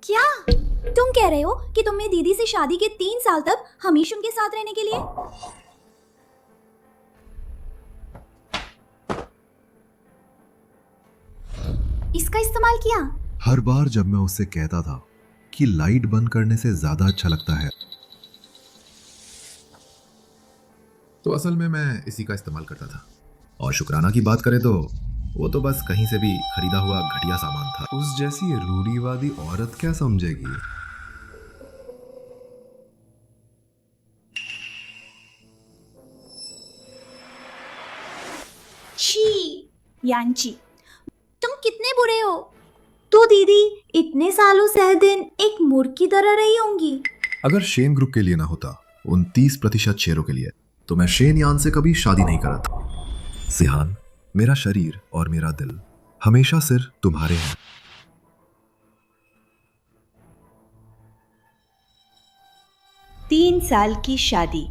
क्या तुम कह रहे हो कि तुम मेरी दीदी से शादी के 3 साल तक हमेशा उनके साथ रहने के लिए? इसका इस्तेमाल किया? हर बार जब मैं उससे कहता था कि लाइट बंद करने से ज्यादा अच्छा लगता है, तो असल में मैं इसी का इस्तेमाल करता था। और शुक्राना की बात करें तो वो तो बस कहीं से भी खरीदा हुआ घटिया सामान था। उस जैसी रूढ़िवादी औरत क्या समझेगी? छी यांची, तुम कितने बुरे हो। तो दीदी इतने सालों से दिन एक मूर्ख की तरह रही होंगी। अगर शेन ग्रुप के लिए ना होता, उन 30% शेयरों के लिए, तो मैं शेन यान से कभी शादी नहीं करा था। सिहान, मेरा शरीर और मेरा दिल हमेशा सिर्फ तुम्हारे हैं। तीन साल की शादी।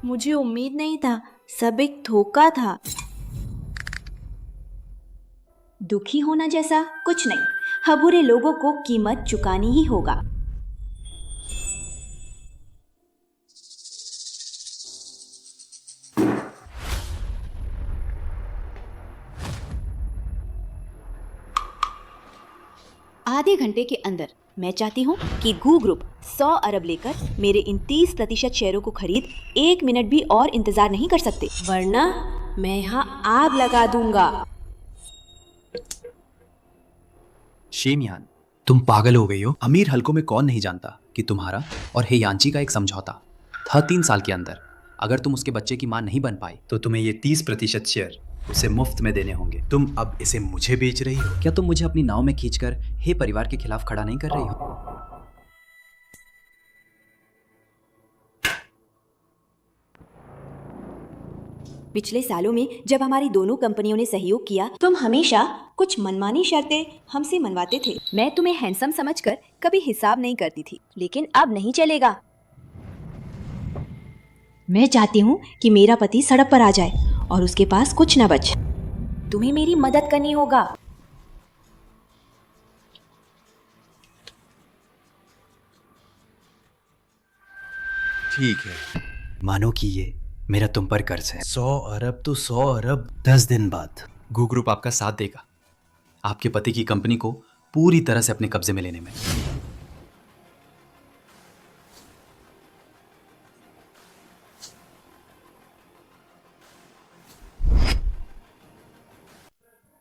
मुझे उम्मीद नहीं था, सब एक धोखा था। दुखी होना जैसा कुछ नहीं, हबुरे लोगों को कीमत चुकानी ही होगा। आधे घंटे के अंदर मैं चाहती हूँ कि गू ग्रुप 100 अरब लेकर मेरे इन 30% शेयरों को खरीद 1 मिनट भी और इंतजार नहीं कर सकते, वरना मैं यहाँ आग लगा दूंगा। शेमयान, तुम पागल हो गई हो। अमीर हलकों में कौन नहीं जानता कि तुम्हारा और हेयांची का एक समझौता था 3 साल के अंदर। अगर तुम उसके बच्चे की मां नहीं बन पाई तो तुम्हें ये 30% शेयर उसे मुफ्त में देने होंगे। तुम अब इसे मुझे बेच रही हो? क्या तुम मुझे अपनी नाव में खींचकर हे परिवार के खिलाफ खड़ा नहीं कर रही हो? पिछले सालों में जब हमारी दोनों कंपनियों ने सहयोग किया, तुम हमेशा कुछ मनमानी शर्तें हमसे मनवाते थे। मैं तुम्हें हैंडसम समझकर कभी हिसाब नहीं करती थी, लेकिन अब नहीं चलेगा। मैं चाहती हूँ कि मेरा पति सड़क पर आ जाए और उसके पास कुछ न बचे। तुम्हें मेरी मदद करनी होगा। ठीक है, मानो कि ये मेरा तुम पर कर्ज है। 100 अरब तो 100 अरब 10 दिन बाद गू ग्रुप आपका साथ देगा आपके पति की कंपनी को पूरी तरह से अपने कब्जे में लेने में।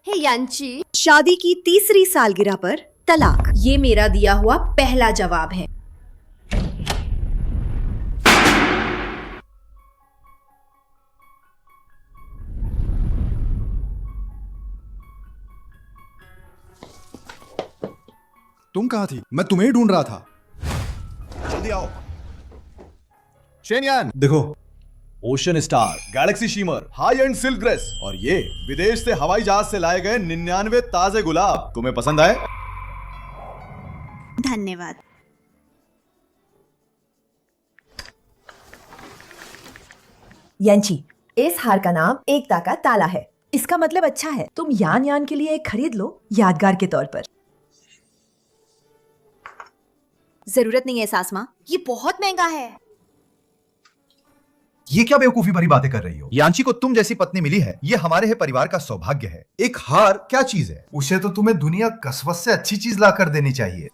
हे यांची, शादी की 3री सालगिरह पर तलाक, ये मेरा दिया हुआ पहला जवाब है। तुम कहाँ थी? मैं तुम्हें ही ढूंढ रहा था। जल्दी आओ। शेनयान देखो, ocean star, Galaxy shimmer, high and silk dress, और ये विदेश से हवाई जहाज से लाए गए 99 ताजे गुलाब। तुम्हें पसंद आए? धन्यवाद। यांची, इस हार का नाम एकता का ताला है। इसका मतलब अच्छा है। तुम यान यान के लिए एक खरीद लो, यादगार के तौर पर। जरूरत नहीं है सासमा, ये बहुत महंगा है। ये क्या बेवकूफी भरी बातें कर रही हो? यांची को तुम जैसी पत्नी मिली है, ये हमारे है परिवार का सौभाग्य है। एक हार क्या चीज है? उसे तो तुम्हें दुनिया कसवत से अच्छी चीज ला कर देनी चाहिए।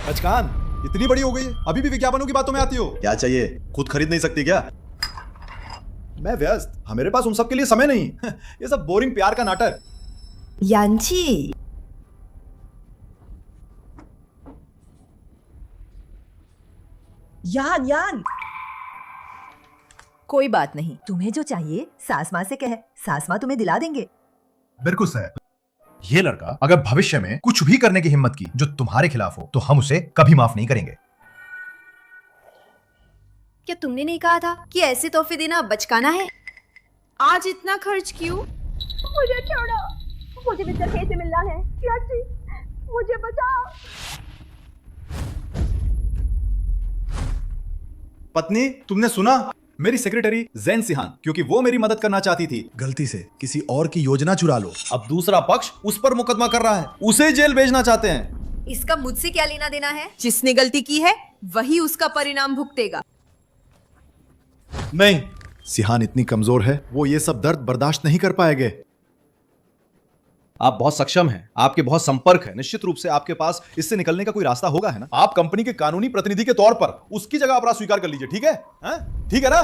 अचकान, इतनी बड़ी हो गई, अभी भी विज्ञापनों की बातों में आती हो। क्या चाहिए? खुद खरीद नहीं सकती क्या? मैं व्यस्त, मेरे पास उन सब के लिए समय नहीं। ये सब बोरिंग प्यार का नाटक। यांची, यान यान, कोई बात नहीं। तुम्हें जो चाहिए सास माँ से कह, सास माँ तुम्हें दिला देंगे। बिल्कुल है। ये लड़का अगर भविष्य में कुछ भी करने की हिम्मत की जो तुम्हारे खिलाफ हो, तो हम उसे कभी माफ नहीं करेंगे। क्या तुमने नहीं कहा था कि ऐसे तोहफे देना बचकाना है? आज इतना खर्च क्यों? मुझे छोड़ो, मुझे मिस्टर के से मिलना है। याची, मुझे बचाओ। पत्नी, तुमने सुना? मेरी सेक्रेटरी जैन सिहान, क्योंकि वो मेरी मदद करना चाहती थी। गलती से किसी और की योजना चुरा लो। अब दूसरा पक्ष उस पर मुकदमा कर रहा है, उसे जेल भेजना चाहते हैं। इसका मुझसे क्या लेना देना है? जिसने गलती की है वही उसका परिणाम भुगतेगा। नहीं, सिहान इतनी कमजोर है, वो ये सब दर्द बर्दाश्त नहीं कर पाएंगे। आप बहुत सक्षम हैं, आपके बहुत संपर्क है, निश्चित रूप से आपके पास इससे निकलने का कोई रास्ता होगा, है ना? आप कंपनी के कानूनी प्रतिनिधि के तौर पर उसकी जगह अपराध स्वीकार कर लीजिए, ठीक है? ठीक है ना?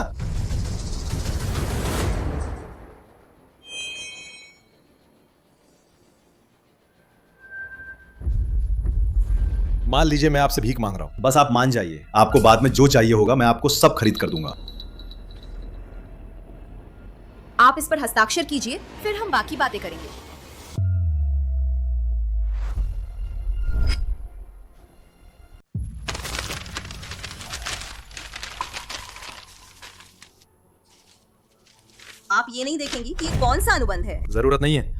मान लीजिए मैं आपसे भीख मांग रहा हूं, बस आप मान जाइए। आपको बाद में जो चाहिए होगा मैं आपको सब खरीद कर दूंगा। आप इस पर हस्ताक्षर कीजिए, फिर हम बाकी बातें करेंगे। आप ये नहीं देखेंगी कि ये कौन सा अनुबंध है? जरूरत नहीं है।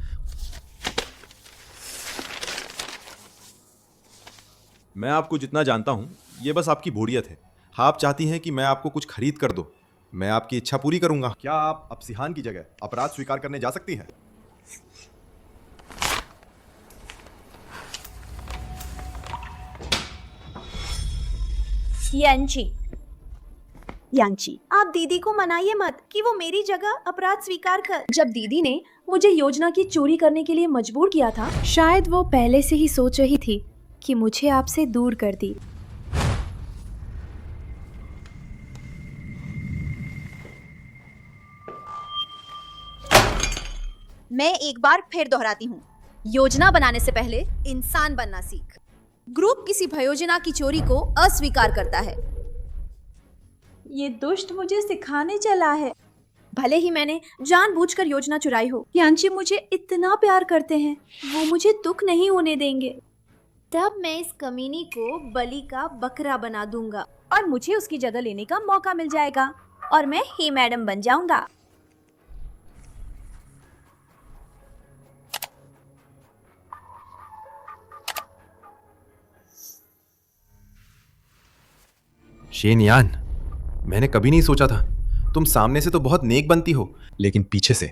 मैं आपको जितना जानता हूं, ये बस आपकी बोरियत है। आप चाहती हैं कि मैं आपको कुछ खरीद कर दूं। मैं आपकी इच्छा पूरी करूंगा। क्या आप अब सिहान की जगह अपराध स्वीकार करने जा सकती हैं? यांची, आप दीदी को मनाइए मत कि वो मेरी जगह अपराध स्वीकार कर। जब दीदी ने मुझे योजना की चोरी करने के लिए मजबूर किया था, शायद वो पहले से ही सोच रही थी कि मुझे आपसे दूर कर दी। मैं एक बार फिर दोहराती हूँ, योजना बनाने से पहले इंसान बनना सीख। ग्रुप किसी भयोजना की चोरी को अस्वीकार करता है। ये दुष्ट मुझे सिखाने चला है। भले ही मैंने जानबूझकर योजना चुराई हो, यांची मुझे इतना प्यार करते हैं, वो मुझे दुख नहीं होने देंगे। तब मैं इस कमीनी को बलि का बकरा बना दूंगा और मुझे उसकी जगह लेने का मौका मिल जाएगा और मैं ही मैडम बन जाऊंगा। शेनयान, मैंने कभी नहीं सोचा था। तुम सामने से तो बहुत नेक बनती हो, लेकिन पीछे से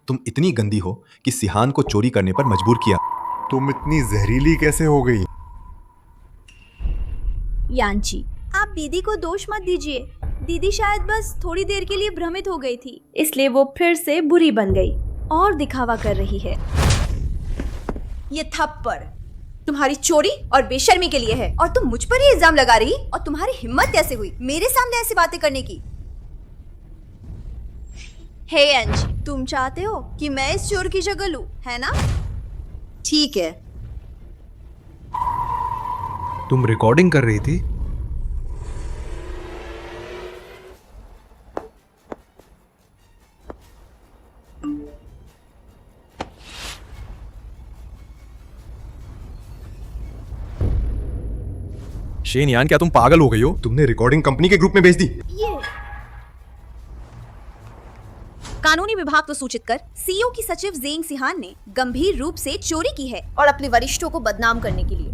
तुम इतनी गंदी हो कि सिहान को चोरी करने पर मजबूर किया। तुम इतनी जहरीली कैसे हो गई? यांची, आप दीदी को दोष मत दीजिए। दीदी शायद बस थोड़ी देर के लिए भ्रमित हो गई थी, इसलिए वो फिर से बुरी बन गई और दिखावा कर रही है। ये थप्पड़ तुम्हारी चोरी और बेशर्मी के लिए है, और तुम मुझ पर ही इल्जाम लगा रही, और तुम्हारी हिम्मत कैसे हुई मेरे सामने ऐसी बातें करने की? हे अंजी, तुम चाहते हो कि मैं इस चोर की जगह लूं, है ना? ठीक है। तुम रिकॉर्डिंग कर रही थी? शेनयान, क्या तुम पागल हो गई हो? तुमने रिकॉर्डिंग कंपनी के ग्रुप में भेज दी। ये कानूनी विभाग को सूचित कर सीईओ की सचिव जेंग सिहान ने गंभीर रूप से चोरी की है, और अपने वरिष्ठों को बदनाम करने के लिए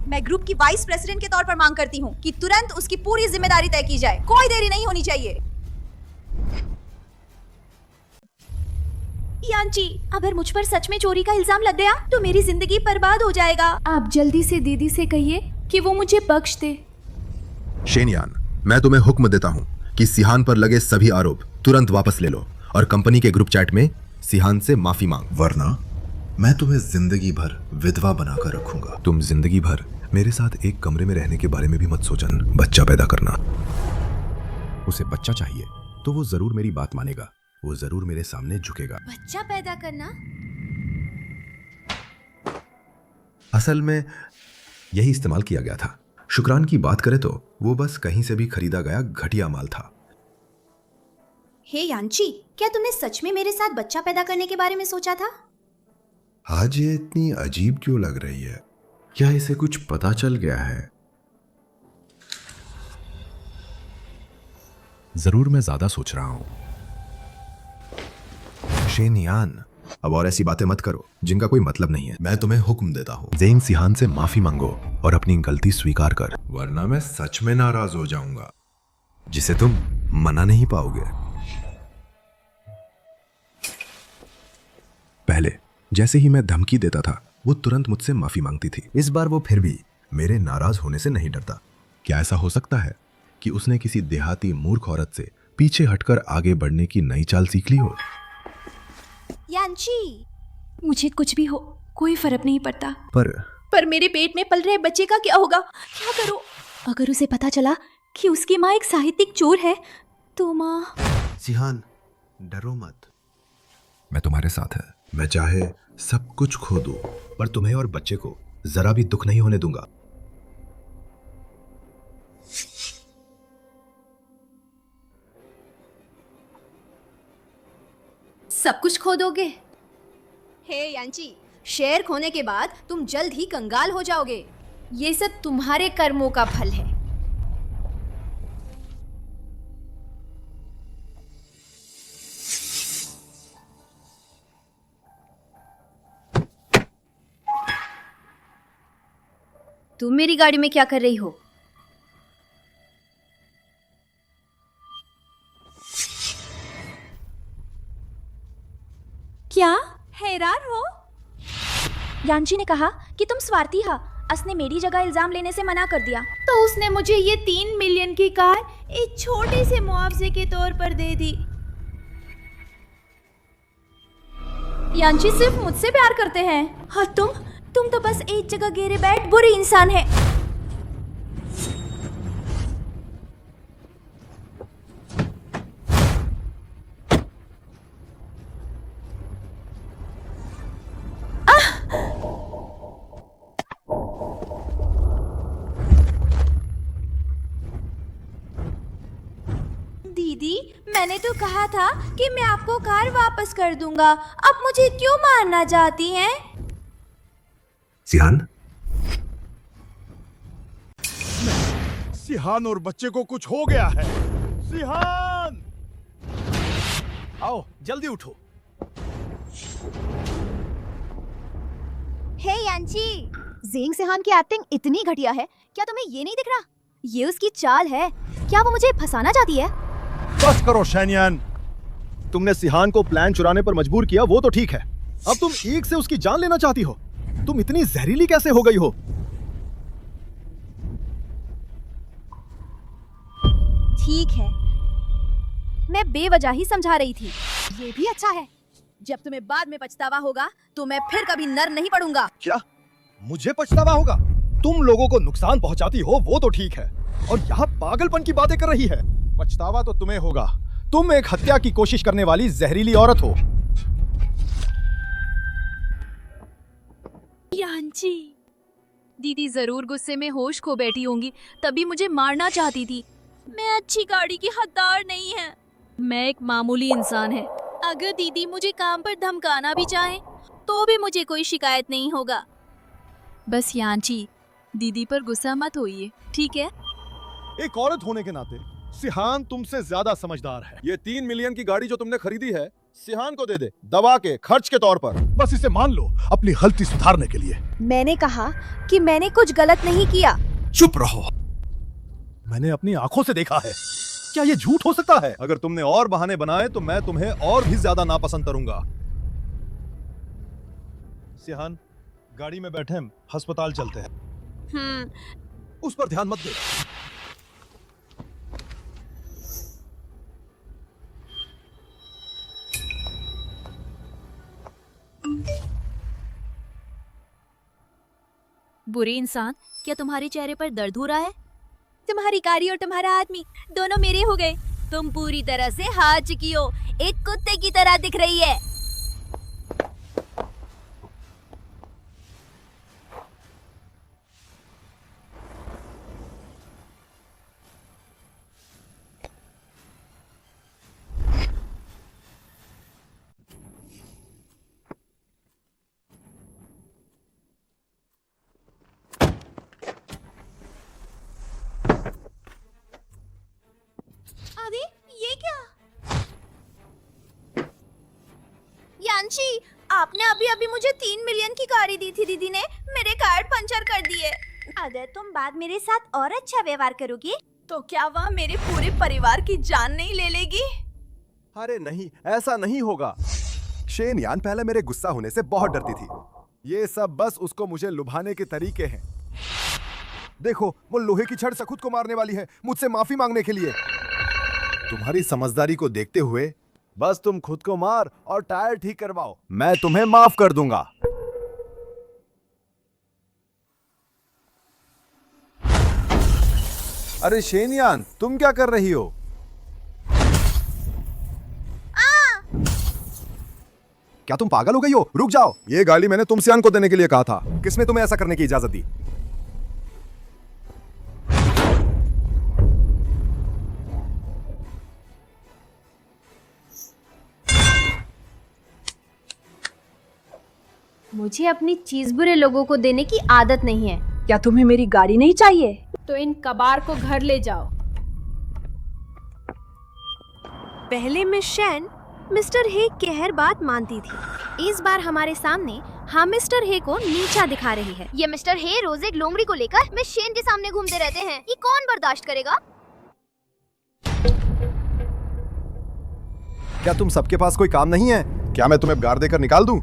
मैं ग्रुप की वाइस प्रेसिडेंट के तौर पर मांग करती हूँ कि तुरंत उसकी पूरी जिम्मेदारी तय की जाए। कोई देरी नहीं होनी चाहिए। यांची, अगर मुझ पर सच में चोरी का इल्जाम लग गया तो मेरी जिंदगी बर्बाद हो जाएगा। आप जल्दी से दीदी से कहिए कि वो मुझे बख्श दे। शेनयान, मैं तुम्हें हुक्म देता हूं कि सिहान पर लगे सभी आरोप तुरंत वापस ले लो और कंपनी के ग्रुप चैट में सिहान से माफी मांग, वरना मैं तुम्हें जिंदगी भर विधवा बनाकर रखूंगा। तुम जिंदगी भर मेरे साथ एक कमरे में रहने के बारे में भी मत सोचना। बच्चा पैदा करना, उसे बच्चा चाहिए तो वो जरूर मेरी बात मानेगा, वो जरूर मेरे सामने झुकेगा। बच्चा पैदा करना? असल में यही इस्तेमाल किया गया था। शुक्रान की बात करें तो वो बस कहीं से भी खरीदा गया घटिया माल था। हे यांची, क्या तुमने सच में मेरे साथ बच्चा पैदा करने के बारे में सोचा था? आज ये इतनी अजीब क्यों लग रही है? क्या इसे कुछ पता चल गया है? जरूर मैं ज्यादा सोच रहा हूं। शेनयान, अब और ऐसी बातें मत करो जिनका कोई मतलब नहीं है। मैं तुम्हें हुक्म देता हूं, जेंग सिहान से माफी मांगो और अपनी गलती स्वीकार कर, वरना मैं सच में नाराज हो जाऊंगा, जिसे तुम मना नहीं पाओगे। पहले जैसे ही मैं धमकी देता था वो तुरंत मुझसे माफी मांगती थी। इस बार वो फिर भी मेरे नाराज होने से नहीं डरता। क्या ऐसा हो सकता है कि उसने किसी देहाती मूर्ख औरत से पीछे हटकर आगे बढ़ने की नई चाल सीख ली हो? यांची, मुझे कुछ भी हो कोई फर्क नहीं पड़ता, पर मेरे पेट में पल रहे बच्चे का क्या होगा? क्या करूं? अगर उसे पता चला कि उसकी माँ एक साहित्यिक चोर है तो माँ। सिहान, डरो मत, मैं तुम्हारे साथ है। मैं चाहे सब कुछ खो दूं, पर तुम्हें और बच्चे को जरा भी दुख नहीं होने दूंगा। सब कुछ खो दोगे? हे यांची, शेर खोने के बाद तुम जल्द ही कंगाल हो जाओगे। ये सब तुम्हारे कर्मों का फल है। तुम मेरी गाड़ी में क्या कर रही हो? क्या हैरान हो? यांची ने कहा कि तुम स्वार्थी हा। उसने मेरी जगह इल्जाम लेने से मना कर दिया, तो उसने मुझे ये 3 मिलियन की कार एक छोटे से मुआवजे के तौर पर दे दी। यांची सिर्फ मुझसे प्यार करते हैं और तुम तो बस एक जगह गिरे बैठ बुरी इंसान है। दीदी, मैंने तो कहा था कि मैं आपको कार वापस कर दूंगा। अब मुझे क्यों मारना चाहती हैं? सिहान, सिहान और बच्चे को कुछ हो गया है। सिहान, आओ जल्दी उठो। हे यांची, ज़ेंग सिहान की एक्टिंग इतनी घटिया है, क्या तुम्हें ये नहीं दिख रहा? ये उसकी चाल है। क्या वो मुझे फंसाना चाहती है? बस करो शैनियन, तुमने सिहान को प्लान चुराने पर मजबूर किया, वो तो ठीक है। अब तुम एक से उसकी जान लेना चाहती हो। तुम इतनी जहरीली कैसे हो गई हो? ठीक है, मैं बेवजह ही समझा रही थी। ये भी अच्छा है। जब तुम्हें बाद में पछतावा होगा तो मैं फिर कभी नर नहीं पड़ूंगा। क्या मुझे पछतावा होगा? तुम लोगों को नुकसान पहुंचाती हो वो तो ठीक है, और यहाँ पागलपन की बातें कर रही है। पछतावा तो तुम्हें होगा। तुम एक हत्या की कोशिश करने वाली जहरीली औरत हो। यांची, दीदी जरूर गुस्से में होश खो बैठी होंगी, तभी मुझे मारना चाहती थी। मैं अच्छी गाड़ी की हकदार नहीं है, मैं एक मामूली इंसान है। अगर दीदी मुझे काम पर धमकाना भी चाहे तो भी मुझे कोई शिकायत नहीं होगा। बस यांची, दीदी पर गुस्सा मत होइए, ठीक है? एक औरत होने के नाते सिहान तुमसे ज्यादा समझदार है। ये 3 मिलियन की गाड़ी जो तुमने खरीदी है, सिहान को दे दे, दवा के खर्च के तौर पर। बस इसे मान लो अपनी गलती सुधारने के लिए। मैंने कहा कि मैंने कुछ गलत नहीं किया। चुप रहो, मैंने अपनी आंखों से देखा है। क्या ये झूठ हो सकता है? अगर तुमने और बहाने बनाए तो मैं तुम्हें और भी ज्यादा नापसंद करूंगा। सिहान, गाड़ी में बैठे हम अस्पताल चलते हैं। उस पर ध्यान मत दे। बुरे इंसान, क्या तुम्हारे चेहरे पर दर्द हो रहा है? तुम्हारी कारी और तुम्हारा आदमी दोनों मेरे हो गए। तुम पूरी तरह से हार चुकी हो, एक कुत्ते की तरह दिख रही है। अरे ये क्या? यांशी, आपने अभी अभी मुझे 3 मिलियन की गाड़ी दी थी, दीदी ने मेरे टायर पंचर कर दिए। अगर तुम बाद मेरे साथ और अच्छा व्यवहार करोगी तो क्या वह मेरे पूरे परिवार की जान नहीं ले लेगी? अरे नहीं, ऐसा नहीं होगा। शेन यान पहले मेरे गुस्सा होने से बहुत डरती थी। ये सब बस उसको मुझे लुभाने के तरीके हैं। देखो, वो लोहे की छड़ से खुद को मारने वाली है मुझसे माफी मांगने के लिए। तुम्हारी समझदारी को देखते हुए बस तुम खुद को मार और टायर ठीक करवाओ, मैं तुम्हें माफ कर दूंगा। अरे शेनयान, तुम क्या कर रही हो? क्या तुम पागल हो गई हो? रुक जाओ। ये गाड़ी मैंने तुम सियान को देने के लिए कहा था। किसने तुम्हें ऐसा करने की इजाजत दी? मुझे अपनी चीज बुरे लोगों को देने की आदत नहीं है। क्या तुम्हें मेरी गाड़ी नहीं चाहिए? तो इन कबाड़ को घर ले जाओ। पहले मिस शैन मिस्टर हे की हर बात मानती थी। इस बार हमारे सामने हम मिस्टर हे को नीचा दिखा रही है। ये मिस्टर हे रोज एक लोमड़ी को लेकर मिस शेन के सामने घूमते रहते हैं। ये कौन बर्दाश्त करेगा? क्या तुम सबके पास कोई काम नहीं है? क्या मैं तुम्हें गाड़ देकर निकाल दूं?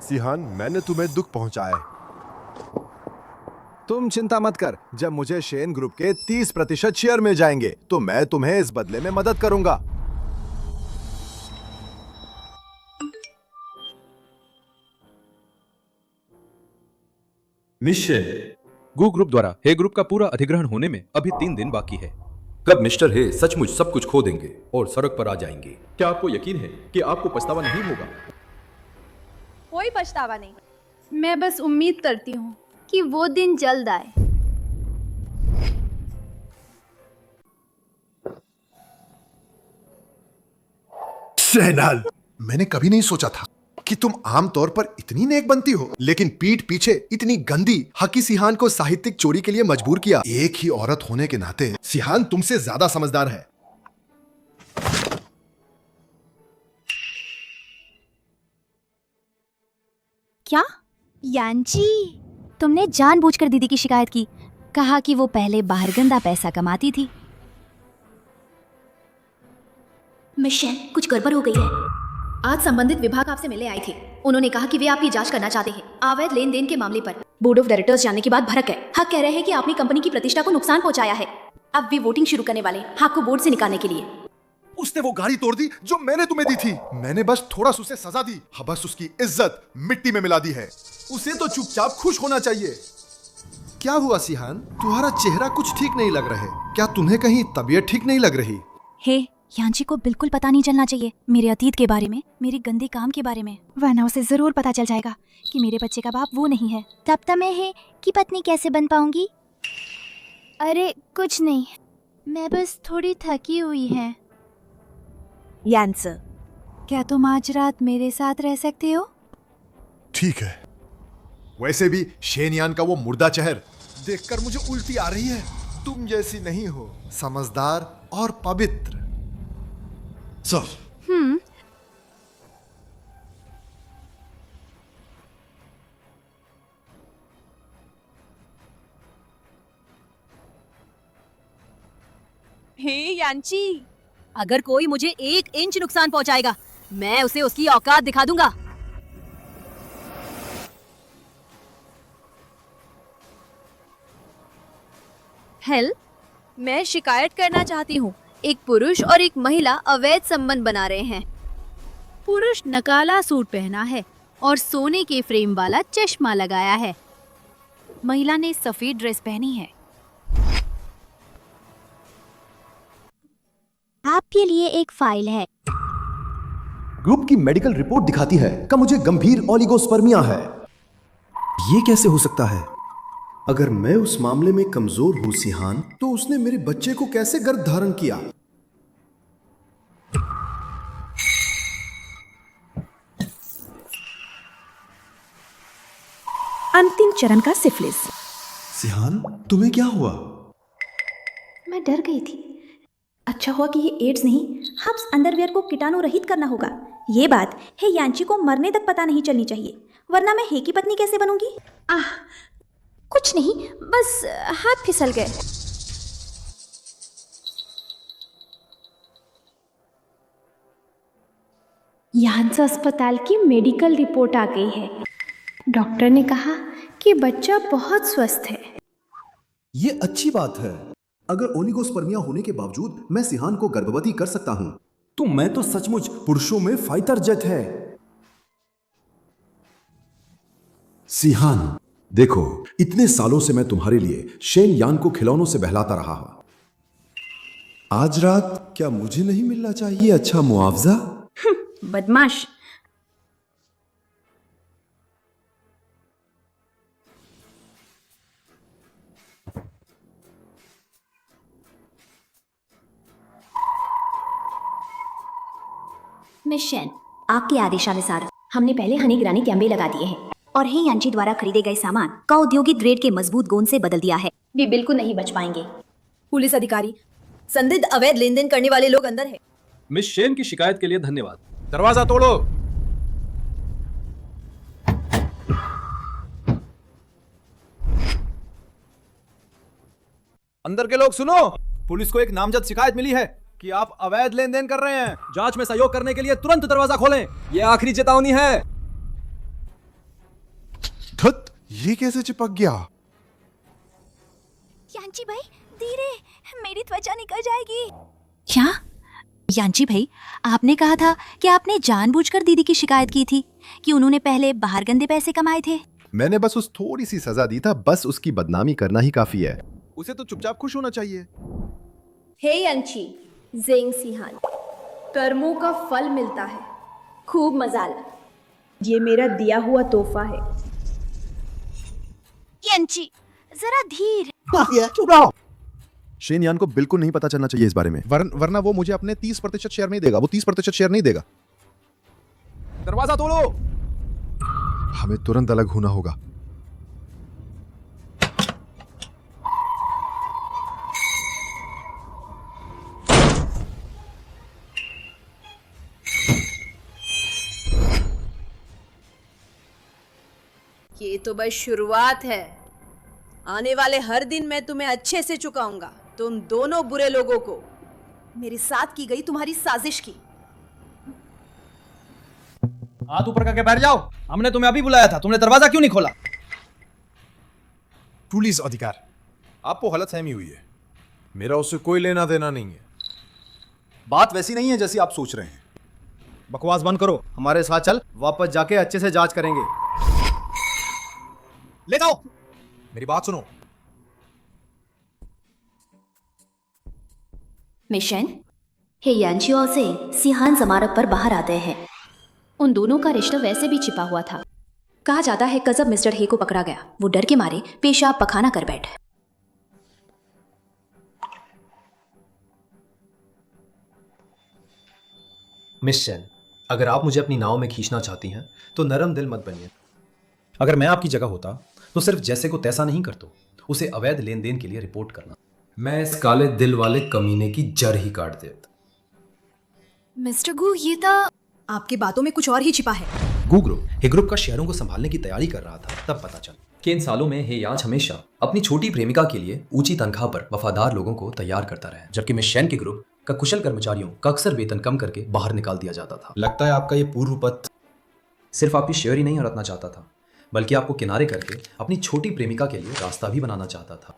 सिहान, मैंने तुम्हें दुख पहुंचाया। तुम चिंता मत कर, जब मुझे शेन ग्रुप के 30% शेयर मिल जाएंगे तो मैं तुम्हें इस बदले में मदद करूंगा। निश्चय। गू ग्रुप द्वारा हे ग्रुप का पूरा अधिग्रहण होने में अभी 3 दिन बाकी है। कब मिस्टर हे सचमुच सब कुछ खो देंगे और सड़क पर आ जाएंगे? क्या आपको यकीन है कि आपको पछतावा नहीं होगा? कोई पछतावा नहीं। मैं बस उम्मीद करती हूँ कि वो दिन जल्द आए। शहनाल, मैंने कभी नहीं सोचा था कि तुम आमतौर पर इतनी नेक बनती हो, लेकिन पीठ पीछे इतनी गंदी। हकी सिहान को साहित्यिक चोरी के लिए मजबूर किया। एक ही औरत होने के नाते सिहान तुमसे ज्यादा समझदार है। क्या यांची, तुमने जानबूझकर दीदी की शिकायत की? कहा कि वो पहले बाहर गंदा पैसा कमाती थी। मिशन, कुछ गड़बड़ हो गई है। आज संबंधित विभाग आपसे मिले आए थे। उन्होंने कहा कि वे आपकी जांच करना चाहते हैं अवैध लेन देन के मामले पर। बोर्ड ऑफ डायरेक्टर्स जानने के बाद भड़क है। हक कह रहे हैं कि आपने कंपनी की प्रतिष्ठा को नुकसान पहुंचाया है। अब वे वोटिंग शुरू करने वाले हक को बोर्ड से निकालने के लिए। उसने वो गाड़ी तोड़ दी जो मैंने तुम्हें दी थी। मैंने बस थोड़ा सा उसे सजा दी, बस उसकी इज्जत मिट्टी में मिला दी है। उसे तो चुपचाप खुश होना चाहिए। क्या हुआ सिहान, तुम्हारा चेहरा कुछ ठीक नहीं लग रहा है। क्या तुम्हें कहीं तबीयत ठीक नहीं लग रही? हे, यांची को बिल्कुल पता नहीं चलना चाहिए मेरे अतीत के बारे में, मेरे गंदे काम के बारे में, वरना उसे जरूर पता चल जाएगा कि मेरे बच्चे का बाप वो नहीं है। तब तक मैं हे की पत्नी कैसे बन पाऊंगी? अरे कुछ नहीं, मैं बस थोड़ी थकी हुई है। यान्सर, क्या तुम आज रात मेरे साथ रह सकते हो? ठीक है। वैसे भी शेनयान का वो मुर्दा चेहर देखकर मुझे उल्टी आ रही है। तुम जैसी नहीं हो, समझदार और पवित्र। हे यांची, अगर कोई मुझे 1 इंच नुकसान पहुंचाएगा, मैं उसे उसकी औकात दिखा दूंगा। हेल, मैं शिकायत करना चाहती हूँ। एक पुरुष और एक महिला अवैध संबंध बना रहे हैं। पुरुष नकाला सूट पहना है और सोने के फ्रेम वाला चश्मा लगाया है। महिला ने सफेद ड्रेस पहनी है। आपके लिए एक फाइल है। ग्रुप की मेडिकल रिपोर्ट दिखाती है कि मुझे गंभीर ओलिगोस्पर्मिया है। ये कैसे हो सकता है? अगर मैं उस मामले में कमजोर हूं सिहान, तो उसने मेरे बच्चे को कैसे गर्भ धारण किया? अंतिम चरण का सिफिलिस। सिहान, तुम्हें क्या हुआ? मैं डर गई थी। अच्छा हुआ कि ये एड्स नहीं, हब्स अंडरवियर को कीटाणु रहित करना होगा। ये बात हे यांची को मरने तक पता नहीं चलनी चाहिए, वरना मैं हे की पत्नी कैसे बनूंगी? कुछ नहीं, बस हाथ फिसल गए। यांस अस्पताल की मेडिकल रिपोर्ट आ गई है। डॉक्टर ने कहा कि बच्चा बहुत स्वस्थ है। ये अच्छी बात है। अगर ओलिगोस्पर्मिया होने के बावजूद मैं सिहान को गर्भवती कर सकता हूँ तो मैं तो सचमुच पुरुषों में फाइटर जेट है। सिहान, देखो, इतने सालों से मैं तुम्हारे लिए शेन यान को खिलौनों से बहलाता रहा हूं। आज रात क्या मुझे नहीं मिलना चाहिए अच्छा मुआवजा? बदमाश। मिस शेन, आपके आदेशानुसार हमने पहले हनी गिरानी कैमरे लगा दिए हैं और हे यांची द्वारा खरीदे गए सामान का औद्योगिक ग्रेड के मजबूत गोंद से बदल दिया है। वे बिल्कुल नहीं बच पाएंगे। पुलिस अधिकारी, संदिग्ध अवैध लेन देन करने वाले लोग अंदर है। मिस शेन की शिकायत के लिए धन्यवाद। दरवाजा तोड़ो। अंदर के लोग सुनो, पुलिस को एक नामजद शिकायत मिली है कि आप अवैध लेन देन कर रहे हैं। जांच में सहयोग करने के लिए तुरंत दरवाजा खोलें। यह आखिरी चेतावनी है। धत, ये कैसे चिपक गया? यांची भाई, धीरे, मेरी त्वचा निकल जाएगी। क्या? यांची भाई, आपने कहा था कि आपने जानबूझकर दीदी की शिकायत की थी कि उन्होंने पहले बाहर गंदे पैसे कमाए थे। मैंने बस उस थोड़ी सी सजा दी था, बस उसकी बदनामी करना ही काफी है। उसे तो चुपचाप खुश होना चाहिए। हे यांची, जेंग सिहान, कर्मों का फल मिलता है। खूब मजा ला। ये मेरा दिया हुआ तोहफा है। यांची, जरा धीर। चुप रहो। शेन यान को बिल्कुल नहीं पता चलना चाहिए इस बारे में, वरना वो मुझे अपने 30% शेयर नहीं देगा। वो 30% शेयर नहीं देगा। दरवाजा तोड़ो। हमें तुरंत अलग होना होगा। ये तो बस शुरुआत है। आने वाले हर दिन मैं तुम्हें अच्छे से चुकाऊंगा, तुम दोनों बुरे लोगों को। मेरे साथ की गई तुम्हारी साजिश की। हाथ ऊपर करके बैठ जाओ। हमने तुम्हें अभी बुलाया था, तुमने दरवाजा क्यों नहीं खोला? पुलिस अधिकार, आपको गलतफहमी हुई है। मेरा उससे कोई लेना देना नहीं है। बात वैसी नहीं है जैसी आप सोच रहे हैं। बकवास बंद करो, हमारे साथ चल। वापस जाके अच्छे से जांच करेंगे। ले जाओ। मेरी बात सुनो। मिशन, हे यांची और से सिहान जमानत पर बाहर आते हैं। उन दोनों का रिश्ता वैसे भी छिपा हुआ था। कहा जाता है कि जब मिस्टर हे को पकड़ा गया, वो डर के मारे पेशाब पखाना कर बैठे। मिस शेन, अगर आप मुझे अपनी नाव में खींचना चाहती हैं तो नरम दिल मत बनिए। अगर मैं आपकी जगह होता तो सिर्फ जैसे को तैसा नहीं करता, उसे अवैध लेन देन के लिए रिपोर्ट करना। मैं इस काले दिल वाले कमीने की जड़ ही काट देता। मिस्टर गू, ये तो आपकी बातों में कुछ और ही छिपा है। गू ग्रुप हे ग्रुप का शेयरों को संभालने की तैयारी कर रहा था, तब पता चला कि इन सालों में हे यांच हमेशा अपनी छोटी प्रेमिका के लिए ऊंची तनख्वाह पर वफादार लोगों को तैयार करता रहा, जबकि मिस शेन के ग्रुप का कुशल कर्मचारियों का अक्सर वेतन कम करके बाहर निकाल दिया जाता था। लगता है आपका ये पूर्व पथ सिर्फ आपकी शेयर ही नहीं हड़पना चाहता था, बल्कि आपको किनारे करके अपनी छोटी प्रेमिका के लिए रास्ता भी बनाना चाहता था।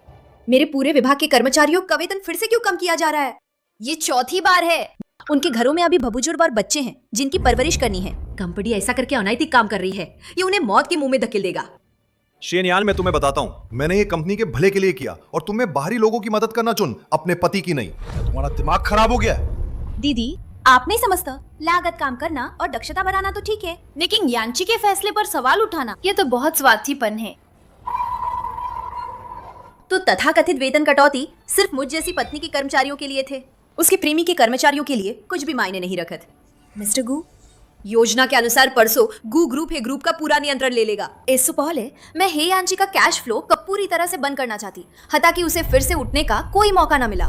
मेरे पूरे विभाग के कर्मचारियों का वेतन फिर से क्यों कम किया जा रहा है? ये चौथी बार है। उनके घरों में अभी भबुजुर्ग और बच्चे हैं जिनकी परवरिश करनी है। कंपनी ऐसा करके अनैतिक काम कर रही है। ये उन्हें मौत के मुंह में धकेल देगा। शेन यान, मैं तुम्हें बताता हूं, मैंने ये कंपनी के भले के लिए किया और तुम्हें बाहरी लोगों की मदद करना चुन, अपने पति की नहीं। तुम्हारा दिमाग खराब हो गया है। दीदी, आप नहीं समझता, लागत काम करना और दक्षता बढ़ाना तो ठीक है, लेकिन यांची के फैसले पर सवाल उठाना, ये तो बहुत स्वार्थीपन है। तो तथाकथित वेतन कटौती सिर्फ मुझ जैसी पत्नी के कर्मचारियों के लिए थे, उसके प्रेमी के कर्मचारियों के लिए कुछ भी मायने नहीं रखत। मिस्टर गू, योजना के अनुसार परसों गू ग्रुप हे ग्रुप का पूरा नियंत्रण ले लेगा। इससे पहले मैं हे यांची का कैश फ्लो कब पूरी तरह से बंद करना चाहती, ताकि उसे फिर से उठने का कोई मौका ना मिला।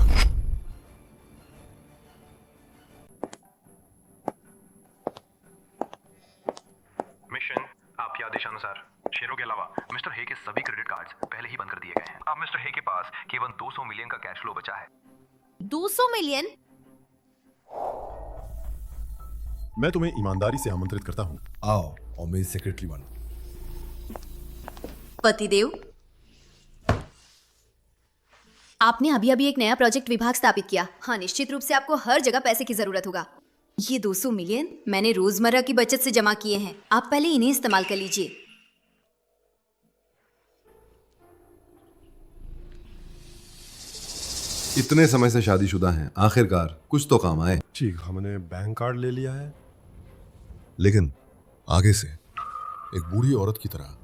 मिशन, आपके आदेशानुसार शेयरों के अलावा मिस्टर हे के सभी क्रेडिट कार्ड्स पहले ही बंद कर दिए गए हैं। अब मिस्टर हे के पास केवल 200 मिलियन का कैश फ्लो बचा है। 200 मिलियन? मैं तुम्हें ईमानदारी से आमंत्रित करता हूँ, आओ और मेरी सेक्रेटरी बनो। पतिदेव, आपने अभी अभी एक नया प्रोजेक्ट विभाग स्थापित किया। हाँ, निश्चित रूप से आपको हर जगह पैसे की जरूरत होगा। ये 200 मिलियन मैंने रोजमर्रा की बचत से जमा किए हैं। आप पहले इन्हें इस्तेमाल कर लीजिए। इतने समय से शादीशुदा हैं, आखिरकार कुछ तो काम आए। ठीक, हमने बैंक कार्ड ले लिया है, लेकिन आगे से एक बूढ़ी औरत की तरह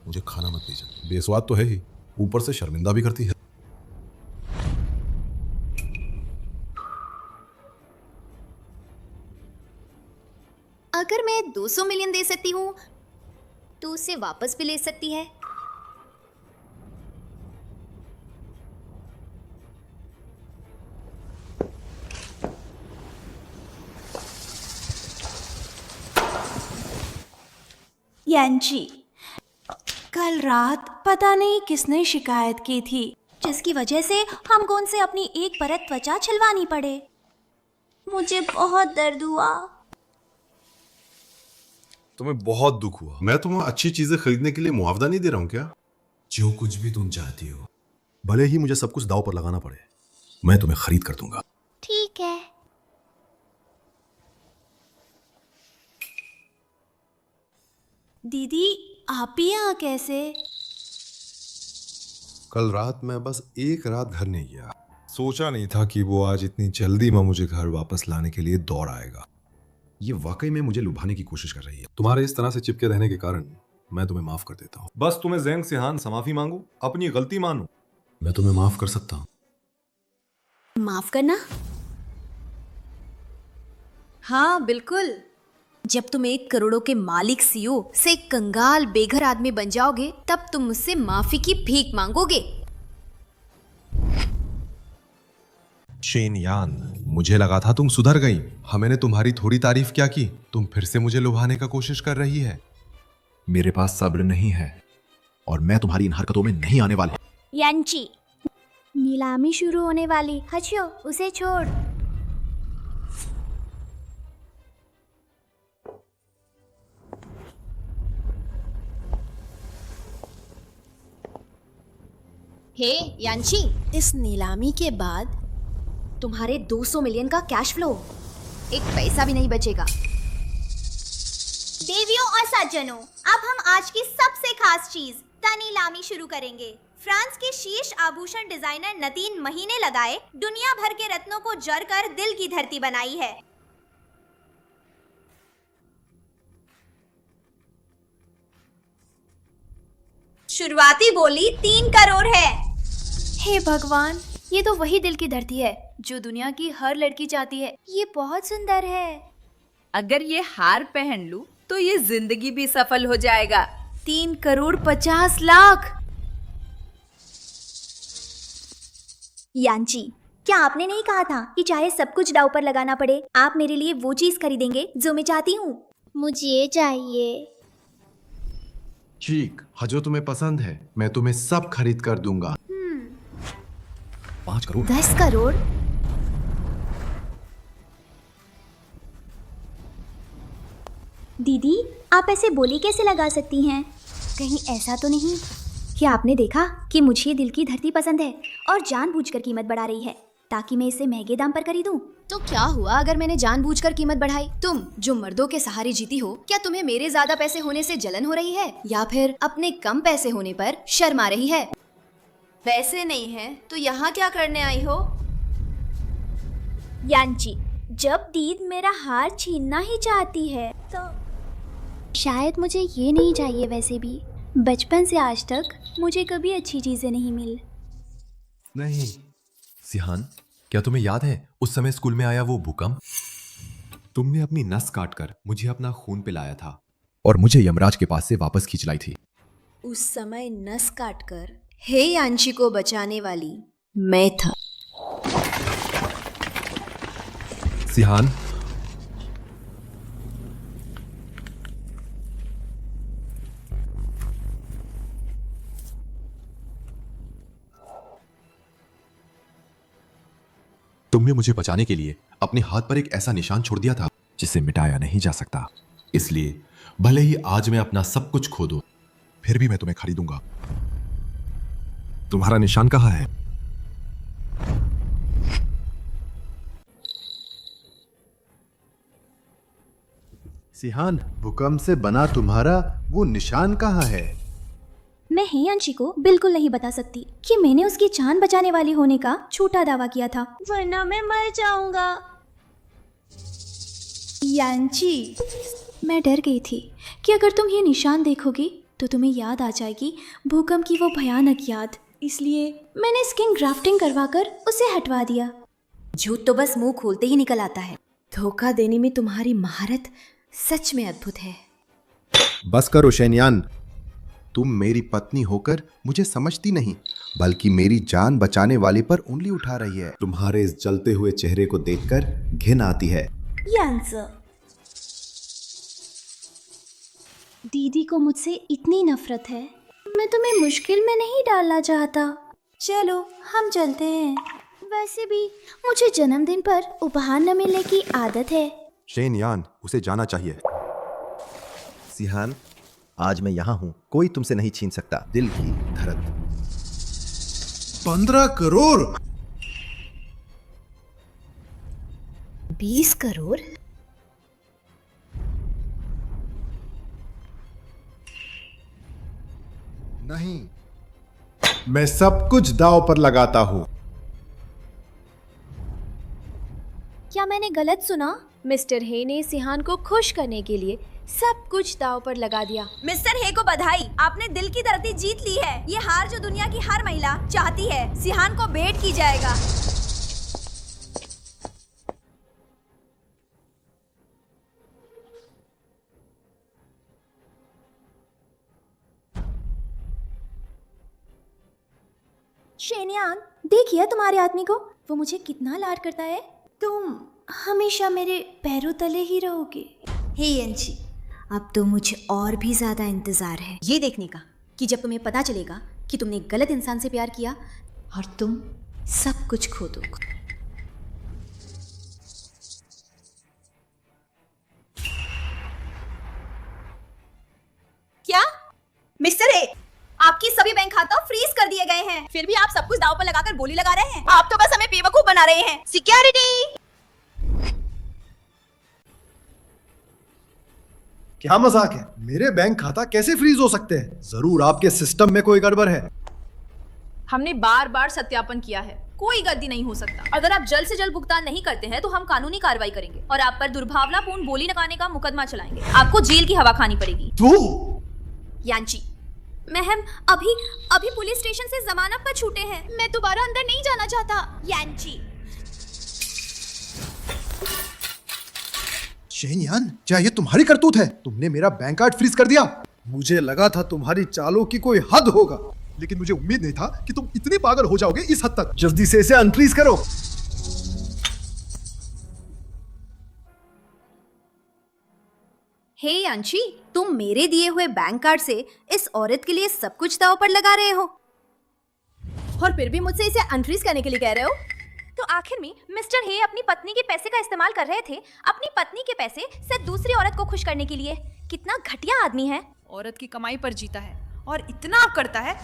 मुझे खाना मत भेजना। बेस्वाद तो है ही, ऊपर से शर्मिंदा भी करती है। अगर मैं 200 मिलियन दे सकती हूँ तो उसे वापस भी ले सकती है। यांची, कल रात पता नहीं किसने शिकायत की थी, जिसकी वजह से हमको उनसे अपनी एक परत त्वचा छिलवानी पड़े। मुझे बहुत दर्द हुआ। तुम्हें बहुत दुख हुआ। मैं तुम्हें अच्छी चीजें खरीदने के लिए मुआवजा नहीं दे रहा हूँ क्या? जो कुछ भी तुम चाहती हो, भले ही मुझे सब कुछ दांव पर लगाना पड़े, मैं तुम्हें खरीद कर दूंगा। ठीक है। दीदी आप ही यहाँ कैसे? कल रात मैं बस एक रात घर नहीं गया। सोचा नहीं था कि वो आज इतनी जल्दी में मुझे घर वापस लाने के लिए दौड़ आएगा। ये वाकई में मुझे लुभाने की कोशिश कर रही है। तुम्हारे इस तरह से चिपके रहने के कारण मैं तुम्हें माफ कर देता हूँ। बस तुम्हें ज़ेंग सिहान से माफी मांगो, अपनी गलती मानो। मैं तुम्हें माफ कर सकता हूँ। माफ करना? हाँ बिल्कुल। जब तुम 1 करोड़ों के मालिक सीईओ से एक कंगाल बेघर आदमी बन जाओगे, तब तुम मुझसे माफी की भीख मांगोगे। शेन यान, मुझे लगा था तुम सुधर गई। हाँ, मैंने तुम्हारी थोड़ी तारीफ क्या की, तुम फिर से मुझे लुभाने का कोशिश कर रही है। मेरे पास सब्र नहीं है और मैं तुम्हारी इन हरकतों में नहीं आने वाला। यांची, नीलामी शुरू होने वाली। हचियो, उसे छोड़। हे यांशी, इस नीलामी के बाद तुम्हारे 200 मिलियन का कैश फ्लो, एक पैसा भी नहीं बचेगा। देवियों और सज्जनों, अब हम आज की सबसे खास चीज नीलामी शुरू करेंगे। फ्रांस के शीर्ष आभूषण डिजाइनर ने 3 महीने लगाए दुनिया भर के रत्नों को जड़कर दिल की धरती बनाई है। शुरुआती बोली 3 करोड़ है। हे भगवान, ये तो वही दिल की धरती है जो दुनिया की हर लड़की चाहती है। ये बहुत सुंदर है। अगर ये हार पहन लूं तो ये जिंदगी भी सफल हो जाएगा। 3 करोड़ 50 लाख। यांची, क्या आपने नहीं कहा था कि चाहे सब कुछ दांव पर लगाना पड़े, आप मेरे लिए वो चीज खरीदेंगे जो मैं चाहती हूँ? मुझे ये चाहिए। ठीक, जो तुम्हें पसंद है मैं तुम्हें सब खरीद कर दूंगा। 5 करोड़। 10 करोड़। दीदी, आप ऐसे बोली कैसे लगा सकती हैं? कहीं ऐसा तो नहीं कि आपने देखा कि मुझे ये दिल की धरती पसंद है और जानबूझकर कीमत बढ़ा रही है ताकि मैं इसे महंगे दाम पर खरीदूं? तो क्या हुआ अगर मैंने जानबूझकर कीमत बढ़ाई? तुम जो मर्दों के सहारे जीती हो, क्या तुम्हें मेरे ज्यादा पैसे होने से जलन हो रही है या फिर अपने कम पैसे होने पर शर्म आ रही है? पैसे नहीं है तो यहाँ क्या करने आई हो? यांची, जब दीद मेरा हार छीनना ही चाहती है तो शायद मुझे ये नहीं चाहिए। वैसे भी बचपन से आज तक मुझे कभी अच्छी चीजें नहीं मिल। नहीं सिहान, क्या तुम्हें याद है उस समय स्कूल में आया वो भूकंप? तुमने अपनी नस काटकर मुझे अपना खून पिलाया था और मुझे यमराज के पास से वापस खींच लाई थी। उस समय नस काटकर हे यांशी को बचाने वाली मैं था। तुमने मुझे बचाने के लिए अपने हाथ पर एक ऐसा निशान छोड़ दिया था जिसे मिटाया नहीं जा सकता। इसलिए भले ही आज मैं अपना सब कुछ खो दूं, फिर भी मैं तुम्हें खरीदूंगा। तुम्हारा निशान कहाँ है? सिहान, भूकंप से बना तुम्हारा वो निशान कहाँ है? मैं हेयांशी को बिल्कुल नहीं बता सकती कि मैंने उसकी जान बचाने वाली होने का झूठा दावा किया था, वरना मैं मर जाऊंगा। यांची, मैं डर गई थी कि अगर तुम ये निशान देखोगी तो तुम्हें याद आ जाएगी भूकंप की वो भयानक याद। इसलिए मैंने स्किन ग्राफ्टिंग करवाकर उसे हटवा दिया। झूठ तो बस मुंह खोलते ही निकल आता है। धोखा देने में तुम्हारी महारत सच में अद्भुत है। बस करो शेनयान, तुम मेरी पत्नी होकर मुझे समझती नहीं, बल्कि मेरी जान बचाने वाले पर उंगली उठा रही है। तुम्हारे इस जलते हुए चेहरे को देखकर घिन आती है। दीदी को मुझसे इतनी नफरत है। मैं तुम्हें मुश्किल में नहीं डालना चाहता। चलो हम चलते हैं। वैसे भी मुझे जन्मदिन पर उपहार न मिलने की आदत है। शेनयान, उसे जाना चाहिए। सिहान, आज मैं यहाँ हूँ, कोई तुमसे नहीं छीन सकता दिल की धड़क। 15 करोड़? 20 करोड़? नहीं, मैं सब कुछ दांव पर लगाता हूँ। क्या मैंने गलत सुना? मिस्टर हे ने सिहान को खुश करने के लिए सब कुछ दांव पर लगा दिया। मिस्टर हे को बधाई, आपने दिल की धरती जीत ली है। ये हार जो दुनिया की हर महिला चाहती है, सिहान को भेंट की जाएगा। शेनयान, देखिए तुम्हारे आदमी को, वो मुझे कितना लाड करता है। तुम हमेशा मेरे पैरों तले ही रहोगे। हे यांची, अब तो मुझे और भी ज्यादा इंतजार है ये देखने का कि जब तुम्हें पता चलेगा कि तुमने गलत इंसान से प्यार किया और तुम सब कुछ खो दो। क्या मिस्टर हे, आपकी सभी बैंक खाता फ्रीज कर दिए गए हैं, फिर भी आप सब कुछ दांव पर लगाकर बोली लगा रहे हैं। आप तो बस हमें बेवकूफ बना रहे हैं। सिक्योरिटी! क्या मजाक है? मेरे बैंक खाता कैसे फ्रीज हो सकते हैं? जरूर आपके सिस्टम में कोई गड़बड़ है। हमने बार बार सत्यापन किया है, कोई गलती नहीं हो सकता। अगर आप जल्द से जल्द भुगतान नहीं करते हैं तो हम कानूनी कार्रवाई करेंगे और आप पर दुर्भावनापूर्ण बोली लगाने का मुकदमा चलाएंगे। आपको जेल की हवा खानी पड़ेगी। तू? यांची, महम अभी पुलिस स्टेशन से जमानत पर छूटे हैं। मैं दोबारा अंदर नहीं जाना चाहता। यांची, शेनयान, क्या ये तुम्हारी करतूत है? तुमने मेरा बैंक कार्ड फ्रीज कर दिया। मुझे लगा था तुम्हारी चालों की कोई हद होगा, लेकिन मुझे उम्मीद नहीं था कि तुम इतनी पागल हो जाओगे इस हद तक। जल्दी से इसे अनफ्रीज करो। हे यांची, तुम मेरे दिए हुए बैंक कार्ड से इस औरत के लिए सब कुछ दांव पर लगा रहे हो और फिर भी मुझसे इसे अनफ्रीज करने के लिए कह रहे हो। तो आखिर में मिस्टर हे अपनी पत्नी के पैसे का इस्तेमाल कर रहे थे, अपनी पत्नी के पैसे सिर्फ दूसरी औरत को खुश करने के लिए। कितना घटिया आदमी है। औरत की कमाई पर जीता है और इतना करता है।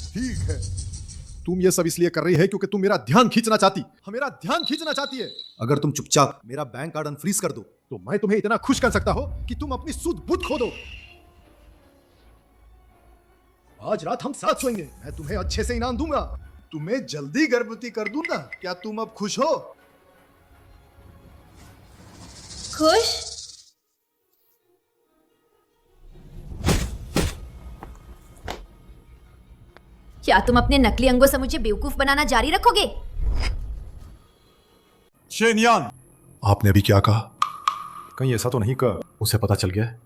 ठीक है, तुम ये सब इसलिए कर रही है क्योंकि तुम मेरा ध्यान खींचना चाहती है। अगर तुम चुपचाप मेरा बैंक कार्ड अनफ्रीज कर दो तो मैं तुम्हें इतना खुश कर सकता हूं कि तुम अपनी सुध बुध खो दो। आज रात हम साथ सोएंगे। मैं तुम्हें अच्छे से इनाम दूंगा। तुम्हें जल्दी गर्भवती कर दूंगा। क्या तुम अब खुश हो? खुश? क्या तुम अपने नकली अंगों से मुझे बेवकूफ बनाना जारी रखोगे? शेनयान, आपने अभी क्या कहा? कहीं ऐसा तो नहीं कहा उसे पता चल गया है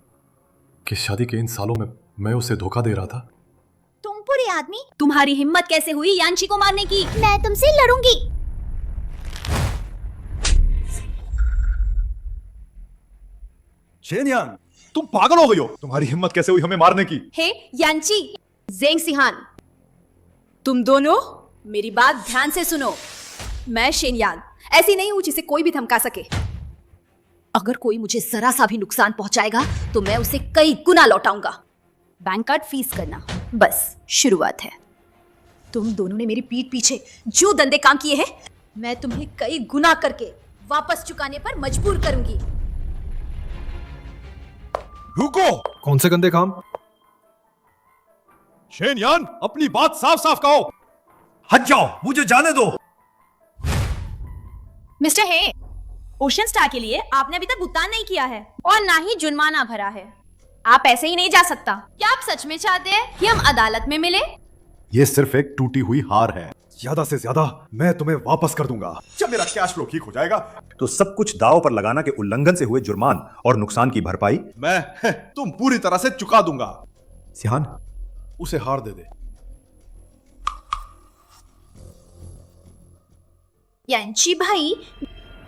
कि शादी के इन सालों में मैं उसे धोखा दे रहा था? तुम पूरे आदमी, तुम्हारी हिम्मत कैसे हुई यांची को मारने की? मैं तुमसे लड़ूंगी। शेनयान, तुम पागल हो गई हो। तुम्हारी हिम्मत कैसे हुई हमें मारने की? हे यांची, जेंग सिहान, तुम दोनों मेरी बात ध्यान से सुनो। मैं शेनयान ऐसी नहीं हूं जिसे कोई भी धमका सके। अगर कोई मुझे जरा सा भी नुकसान पहुंचाएगा तो मैं उसे कई गुना लौटाऊंगा। बैंक कार्ड फीस करना बस शुरुआत है। तुम दोनों ने मेरी पीठ पीछे जो गंदे काम किए हैं, मैं तुम्हें कई गुना करके वापस चुकाने पर मजबूर करूंगी। रुको! कौन से गंदे काम? शेनयान, अपनी बात साफ साफ कहो। हट जाओ, मुझे जाने दो। मिस्टर हे, ओशन स्टार के लिए आपने अभी तक भुगतान नहीं किया है और ना ही जुर्माना भरा है। आप ऐसे ही नहीं जा सकता। क्या आप सच में चाहते हैं कि हम अदालत में मिले? ये सिर्फ एक टूटी हुई हार है। ज्यादा से ज्यादा मैं तुम्हें वापस कर दूंगा। जब मेरा कैश फ्लो ठीक हो जाएगा तो सब कुछ दांव पर लगाना के उल्लंघन से हुए जुर्मान और नुकसान की भरपाई तुम पूरी तरह से चुका दूंगा। सिहान, उसे हार दे दे। यांची भाई,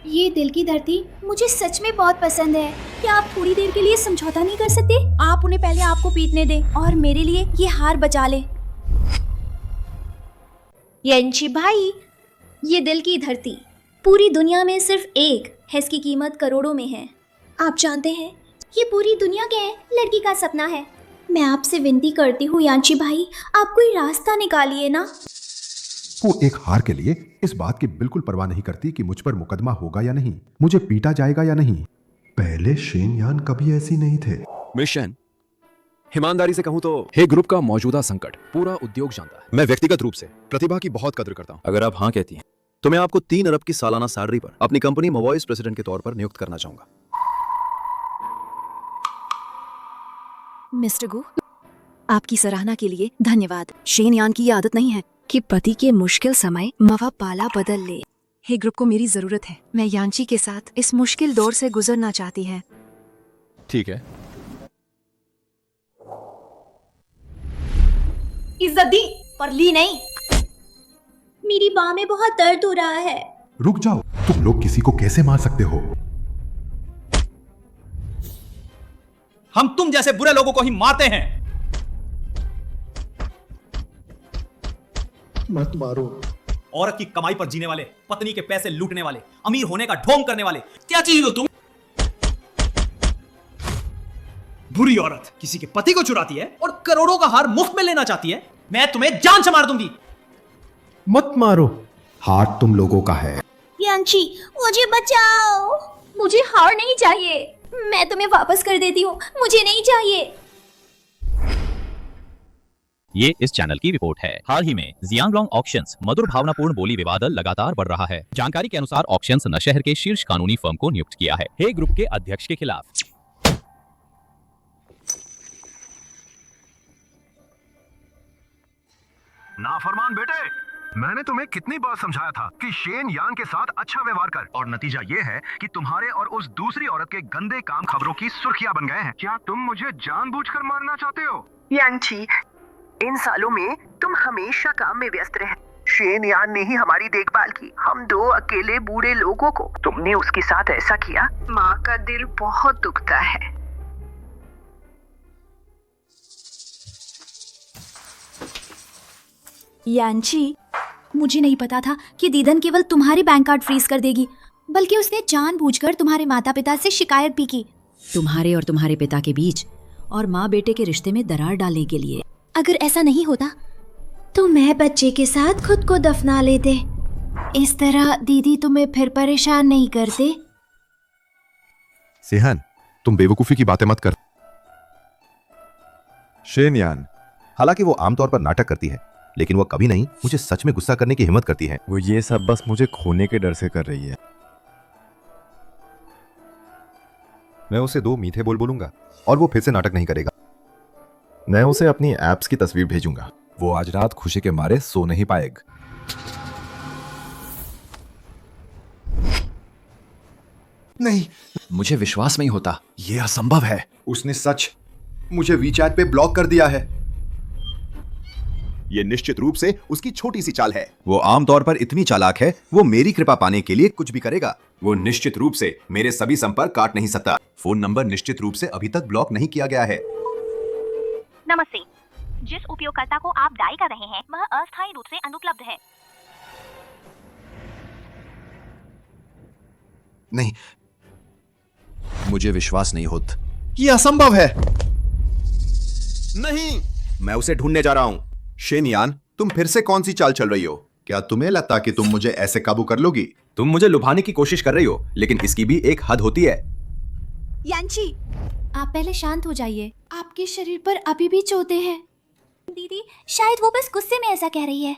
ये दिल की धरती मुझे सच में बहुत पसंद है। क्या आप थोड़ी देर के लिए समझौता नहीं कर सकते? आप उन्हें पहले आपको पीटने दें और मेरे लिए ये हार बचा लें। यांची भाई, ये दिल की धरती पूरी दुनिया में सिर्फ एक है, इसकी कीमत करोड़ों में है। आप जानते हैं ये पूरी दुनिया के लड़की का सपना है। मैं आपसे विनती करती हूँ यांची भाई, आप कोई रास्ता निकालिए ना। वो एक हार के लिए इस बात की बिल्कुल परवाह नहीं करती कि मुझ पर मुकदमा होगा या नहीं, मुझे पीटा जाएगा या नहीं। पहले शेनयान कभी ऐसी नहीं थे। मिशन, ईमानदारी से कहूं तो हे ग्रुप का मौजूदा संकट पूरा उद्योग जानता है। मैं व्यक्तिगत रूप से प्रतिभा की बहुत कद्र करता हूं। अगर आप हाँ कहती हैं तो मैं आपको 3 अरब की सालाना सैलरी पर अपनी कंपनी में वाइस प्रेसिडेंट के तौर पर नियुक्त करना चाहूंगा। मिस्टर गु, आपकी सराहना के लिए धन्यवाद। शेनयान की ये आदत नहीं है कि पति के मुश्किल समय मवा पाला बदल ले। हे ग्रुप को मेरी जरूरत है। मैं यांची के साथ इस मुश्किल दौर से गुजरना चाहती है। ठीक है। इज्जत दी पर ली नहीं। मेरी बाह में बहुत दर्द हो रहा है। रुक जाओ, तुम लोग किसी को कैसे मार सकते हो? हम तुम जैसे बुरे लोगों को ही मारते हैं। मत मारो। औरत की कमाई पर जीने वाले, पत्नी के पैसे लूटने वाले, अमीर होने का ढोंग करने वाले, क्या चीज हो तुम? बुरी औरत किसी के पति को चुराती है और करोड़ों का हार मुफ्त में लेना चाहती है। मैं तुम्हें जान से मार दूंगी। मत मारो, हार तुम लोगों का है। यांची, मुझे बचाओ। मुझे हार नहीं चाहिए। मैं तुम्हें वापस कर देती हूँ, मुझे नहीं चाहिए। ये इस चैनल की रिपोर्ट है। हाल ही में जियांगलोंग ऑक्शंस मधुर भावनापूर्ण बोली विवाद लगातार बढ़ रहा है। जानकारी के अनुसार ऑक्शंस न शहर के शीर्ष कानूनी फर्म को नियुक्त किया है हे ग्रुप के अध्यक्ष के खिलाफ। नाफरमान बेटे, मैंने तुम्हें कितनी बार समझाया था कि शेन यांग के साथ अच्छा व्यवहार कर, और नतीजा ये है कि तुम्हारे और उस दूसरी औरत के गंदे काम खबरों की सुर्खियां बन गए हैं। क्या तुम मुझे जानबूझकर मारना चाहते हो? यांची, इन सालों में तुम हमेशा काम में व्यस्त रहे। शेन यान ने ही हमारी देखभाल की, हम 2 अकेले बूढ़े लोगों को। तुमने उसके साथ ऐसा किया, माँ का दिल बहुत दुखता है। यांची, मुझे नहीं पता था कि दीदन केवल तुम्हारे बैंक कार्ड फ्रीज कर देगी, बल्कि उसने जानबूझकर तुम्हारे माता पिता से शिकायत भी की। तुम्हारे और तुम्हारे पिता के बीच और माँ बेटे के रिश्ते में दरार डालने के लिए। अगर ऐसा नहीं होता तो मैं बच्चे के साथ खुद को दफना लेते। इस तरह दीदी तुम्हें फिर परेशान नहीं करते। सिहान, तुम बेवकूफी की बातें मत कर। शेनयान, हालांकि वो आमतौर पर नाटक करती है, लेकिन वो कभी नहीं मुझे सच में गुस्सा करने की हिम्मत करती है। वो ये सब बस मुझे खोने के डर से कर रही है। मैं उसे 2 मीठे बोल बोलूंगा और वो फिर से नाटक नहीं करेगा। मैं उसे अपनी एप्स की तस्वीर भेजूंगा। वो आज रात खुशी के मारे सो नहीं पाएगा। नहीं, मुझे विश्वास नहीं होता। ये असंभव है। उसने सच मुझे वीचैट पे ब्लॉक कर दिया है। ये निश्चित रूप से उसकी छोटी सी चाल है। वो आमतौर पर इतनी चालाक है, वो मेरी कृपा पाने के लिए कुछ भी करेगा। वो निश्चित रूप से मेरे सभी संपर्क काट नहीं सकता। फोन नंबर निश्चित रूप से अभी तक ब्लॉक नहीं किया गया है। नमस्ते, जिस उपयोगकर्ता को आप डायल कर रहे हैं वह अस्थायी रूप से अनुपलब्ध है। नहीं, मुझे विश्वास नहीं होता। ये असंभव है। नहीं, मैं उसे ढूंढने जा रहा हूं। शेनयान, तुम फिर से कौन सी चाल चल रही हो? क्या तुम्हें लगता कि तुम मुझे ऐसे काबू कर लोगी? तुम मुझे लुभाने की कोशिश कर रही हो, लेकिन इसकी भी एक हद होती है। यांची, आप पहले शांत हो जाइए। आपके शरीर पर अभी भी चोटें हैं। दीदी, शायद वो बस गुस्से में ऐसा कह रही है।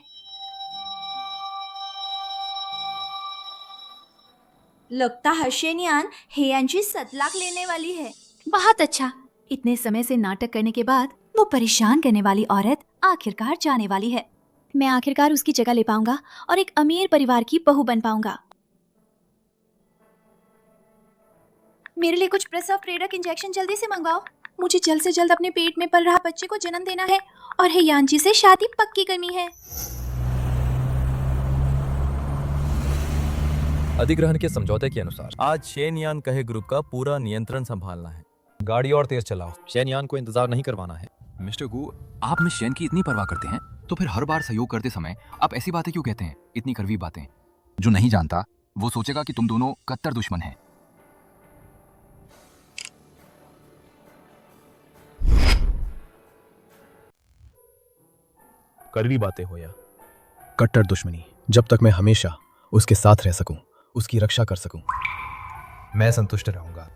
लगता है शेनयान हेयांची 7 लाख लेने वाली है। बहुत अच्छा। इतने समय से नाटक करने के बाद वो परेशान करने वाली औरत आखिरकार जाने वाली है। मैं आखिरकार उसकी जगह ले पाऊंगा और एक अमीर परिवार की बहू बन पाऊंगा। मेरे लिए कुछ प्रसव प्रेरक इंजेक्शन जल्दी से मंगवाओ। मुझे जल्द से जल्द अपने पेट में पल रहा बच्चे को जन्म देना है और हेयांची से शादी पक्की करनी है। अधिग्रहण के समझौते के अनुसार आज शेनयान कहे ग्रुप का पूरा नियंत्रण संभालना है। गाड़ी और तेज चलाओ, शेनयान को इंतजार नहीं करवाना है। मिस्टर गू, आप मिस शेन की इतनी परवाह करते हैं तो फिर हर बार सहयोग करते समय आप ऐसी बातें क्यों कहते हैं? इतनी कड़वी बातें। जो नहीं जानता वो सोचेगा कि तुम दोनों कट्टर दुश्मन हैं। कड़वी बातें हो या कट्टर दुश्मनी, जब तक मैं हमेशा उसके साथ रह सकूं, उसकी रक्षा कर सकूं, मैं संतुष्ट रहूंगा।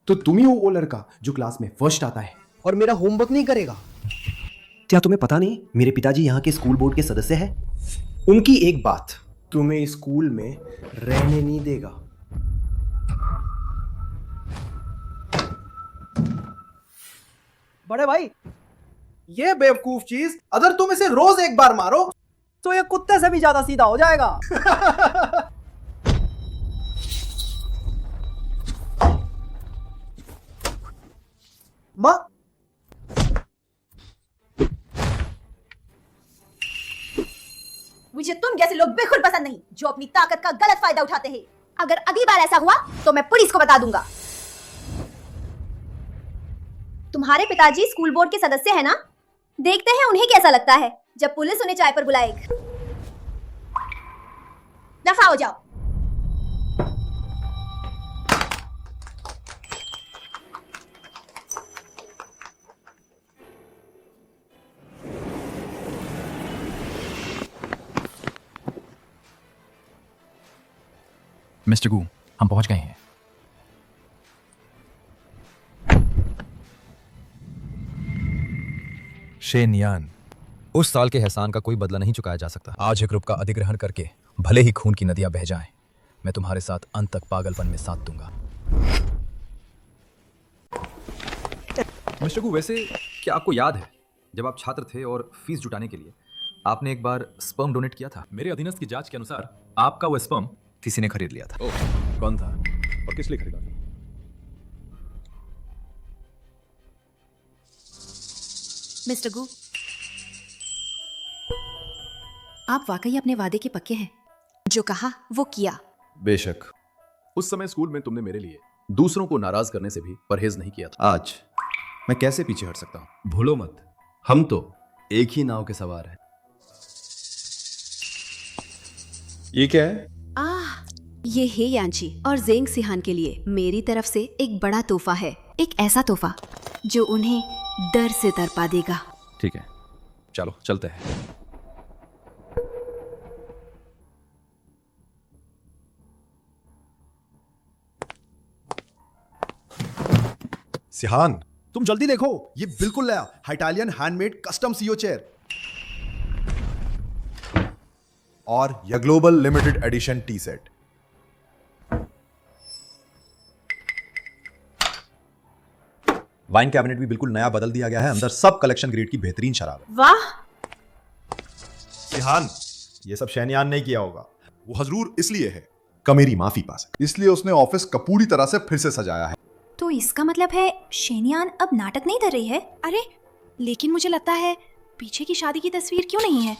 तो तुम ही हो वो लड़का जो क्लास में फर्स्ट आता है और मेरा होमवर्क नहीं करेगा। क्या तुम्हें पता नहीं मेरे पिताजी यहाँ के स्कूल बोर्ड के सदस्य हैं? उनकी एक बात तुम्हें स्कूल में रहने नहीं देगा। बड़े भाई, ये बेवकूफ चीज अगर तुम इसे रोज एक बार मारो तो ये कुत्ते से भी ज्यादा सीधा हो जाएगा। माँ, मुझे तुम जैसे लोग बिल्कुल पसंद नहीं जो अपनी ताकत का गलत फायदा उठाते हैं। अगर अगली बार ऐसा हुआ तो मैं पुलिस को बता दूंगा। तुम्हारे पिताजी स्कूल बोर्ड के सदस्य हैं ना? देखते हैं उन्हें कैसा लगता है जब पुलिस उन्हें चाय पर बुलाएगी। दफा हो जाओ। मिस्टर गू, हम पहुंच गए हैं। शेनयान, उस साल के एहसान का कोई बदला नहीं चुकाया जा सकता। आज ग्रुप का अधिग्रहण करके भले ही खून की नदियां बह जाएं, मैं तुम्हारे साथ अंत तक पागलपन में साथ दूंगा। मिस्टर गू, वैसे क्या आपको याद है जब आप छात्र थे और फीस जुटाने के लिए आपने एक बार स्पर्म डोनेट किया था? मेरे अधीनस्थ की जांच के अनुसार आपका वो स्पर्म किसी ने खरीद लिया था। ओह, कौन था और किस लिए खरीदा था? मिस्टर गू, आप वाकई अपने वादे के पक्के हैं। जो कहा वो किया। बेशक, उस समय स्कूल में तुमने मेरे लिए दूसरों को नाराज करने से भी परहेज नहीं किया था। आज मैं कैसे पीछे हट सकता हूं? भूलो मत, हम तो एक ही नाव के सवार हैं। ये क्या है? ये है यांची और जेंग सिहान के लिए मेरी तरफ से एक बड़ा तोहफा है। एक ऐसा तोहफा जो उन्हें डर से तड़पा देगा। ठीक है, चलो चलते हैं। सिहान, तुम जल्दी देखो, ये बिल्कुल नया Italian handmade custom CO chair और यह global limited edition T set. Wine cabinet भी बिल्कुल नया बदल दिया गया है। अंदर सब कलेक्शन ग्रेड की बेहतरीन शराब है। वाह! सिहान, ये सब शेनयान नहीं किया होगा। वो हजरूर इसलिए है का मेरी माफी पास है, इसलिए उसने ऑफिस को पूरी तरह से फिर से सजाया है। तो इसका मतलब है शेनयान अब नाटक नहीं कर रही है? अरे, लेकिन मुझे लगता है पीछे की शादी की तस्वीर क्यों नहीं है?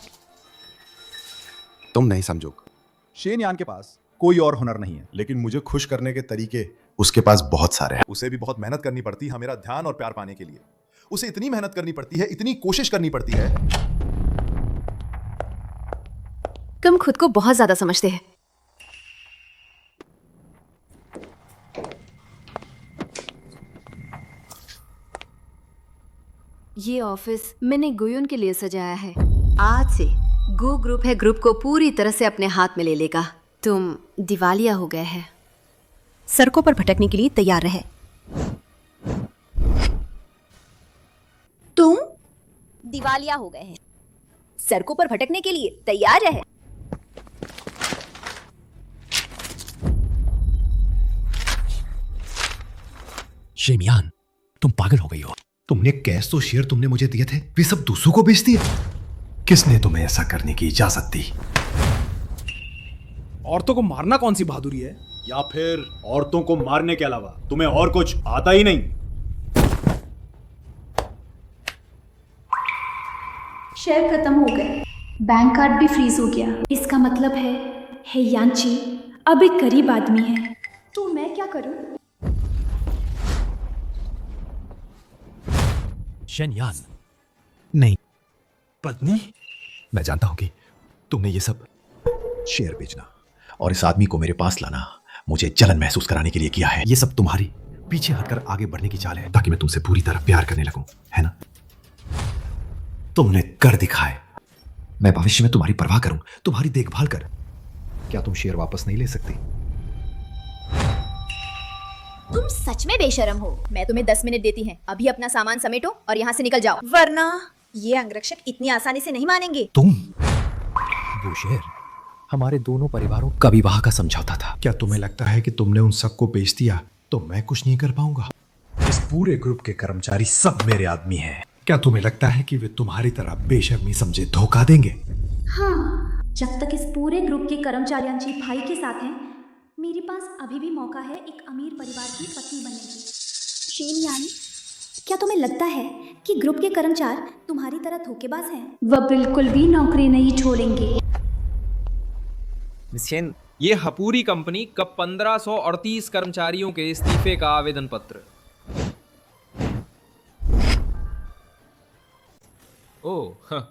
तुम नहीं समझोगे। शेनयान के पास कोई और हुनर नहीं है, लेकिन मुझे खुश करने के तरीके उसके पास बहुत सारे हैं। उसे भी बहुत मेहनत करनी पड़ती है मेरा ध्यान और प्यार पाने के लिए। उसे इतनी मेहनत करनी पड़ती है, इतनी कोशिश करनी पड़ती है तुम खुद को बहुत ज्यादा समझते हैं। ये ऑफिस मैंने गुयुन के लिए सजाया है। आज से गू ग्रुप है ग्रुप को पूरी तरह से अपने हाथ में ले लेगा। तुम दिवालिया हो गए हैं। सड़कों पर भटकने के लिए तैयार रहे। तुम दिवालिया हो गए हैं, सड़कों पर भटकने के लिए तैयार रहे। शेमियान, तुम पागल हो गई हो। तुमने कैश तो शेयर तुमने मुझे दिए थे, वे सब दूसरों को बेच दिए। किसने तुम्हें ऐसा करने की इजाजत दी? औरतों को मारना कौन सी बहादुरी है? या फिर औरतों को मारने के अलावा तुम्हें और कुछ आता ही नहीं? शेयर खत्म हो गए, बैंक कार्ड भी फ्रीज हो गया। इसका मतलब है यांची अब एक गरीब आदमी है। तो मैं क्या करूं? शेनयान, नहीं पत्नी, मैं जानता हूं कि तुमने ये सब शेयर बेचना और इस आदमी को मेरे पास लाना मुझे जलन महसूस कराने के लिए किया है। ये सब तुम्हारी पीछे हटकर आगे बढ़ने की चाल है, ताकि मैं तुमसे पूरी तरह प्यार करने लगूं, है ना? तुमने कर दिखाए। मैं भविष्य में तुम्हारी परवाह करूं, तुम्हारी देखभाल कर। क्या तुम शेयर वापस नहीं ले सकती? तुम सच में बेशरम हो। मैं तुम्हें 10 मिनट देती हैं, अभी अपना सामान समेटो और यहाँ से निकल जाओ, वरना ये अंगरक्षक इतनी आसानी से नहीं मानेंगे। तुम वो शेयर हमारे दोनों परिवारों का विवाह का समझौता था। क्या तुम्हें लगता है कि तुमने उन सबको बेच दिया तो मैं कुछ नहीं कर पाऊंगा? इस पूरे ग्रुप के कर्मचारी सब मेरे आदमी हैं। क्या तुम्हें लगता है कि वे तुम्हारी तरह बेशर्मी समझे धोखा देंगे? हाँ, जब तक इस पूरे ग्रुप के कर्मचारी भाई के साथ हैं, मेरे पास अभी भी मौका है एक अमीर परिवार की पत्नी बनने की। शेनयान, क्या तुम्हें लगता है कि ग्रुप के कर्मचारी तुम्हारी तरह धोखेबाज हैं? वह बिल्कुल भी नौकरी नहीं छोड़ेंगे। मिसेन, ये हपूरी कंपनी का 1538 कर्मचारियों के इस्तीफे का आवेदन पत्र। ओह,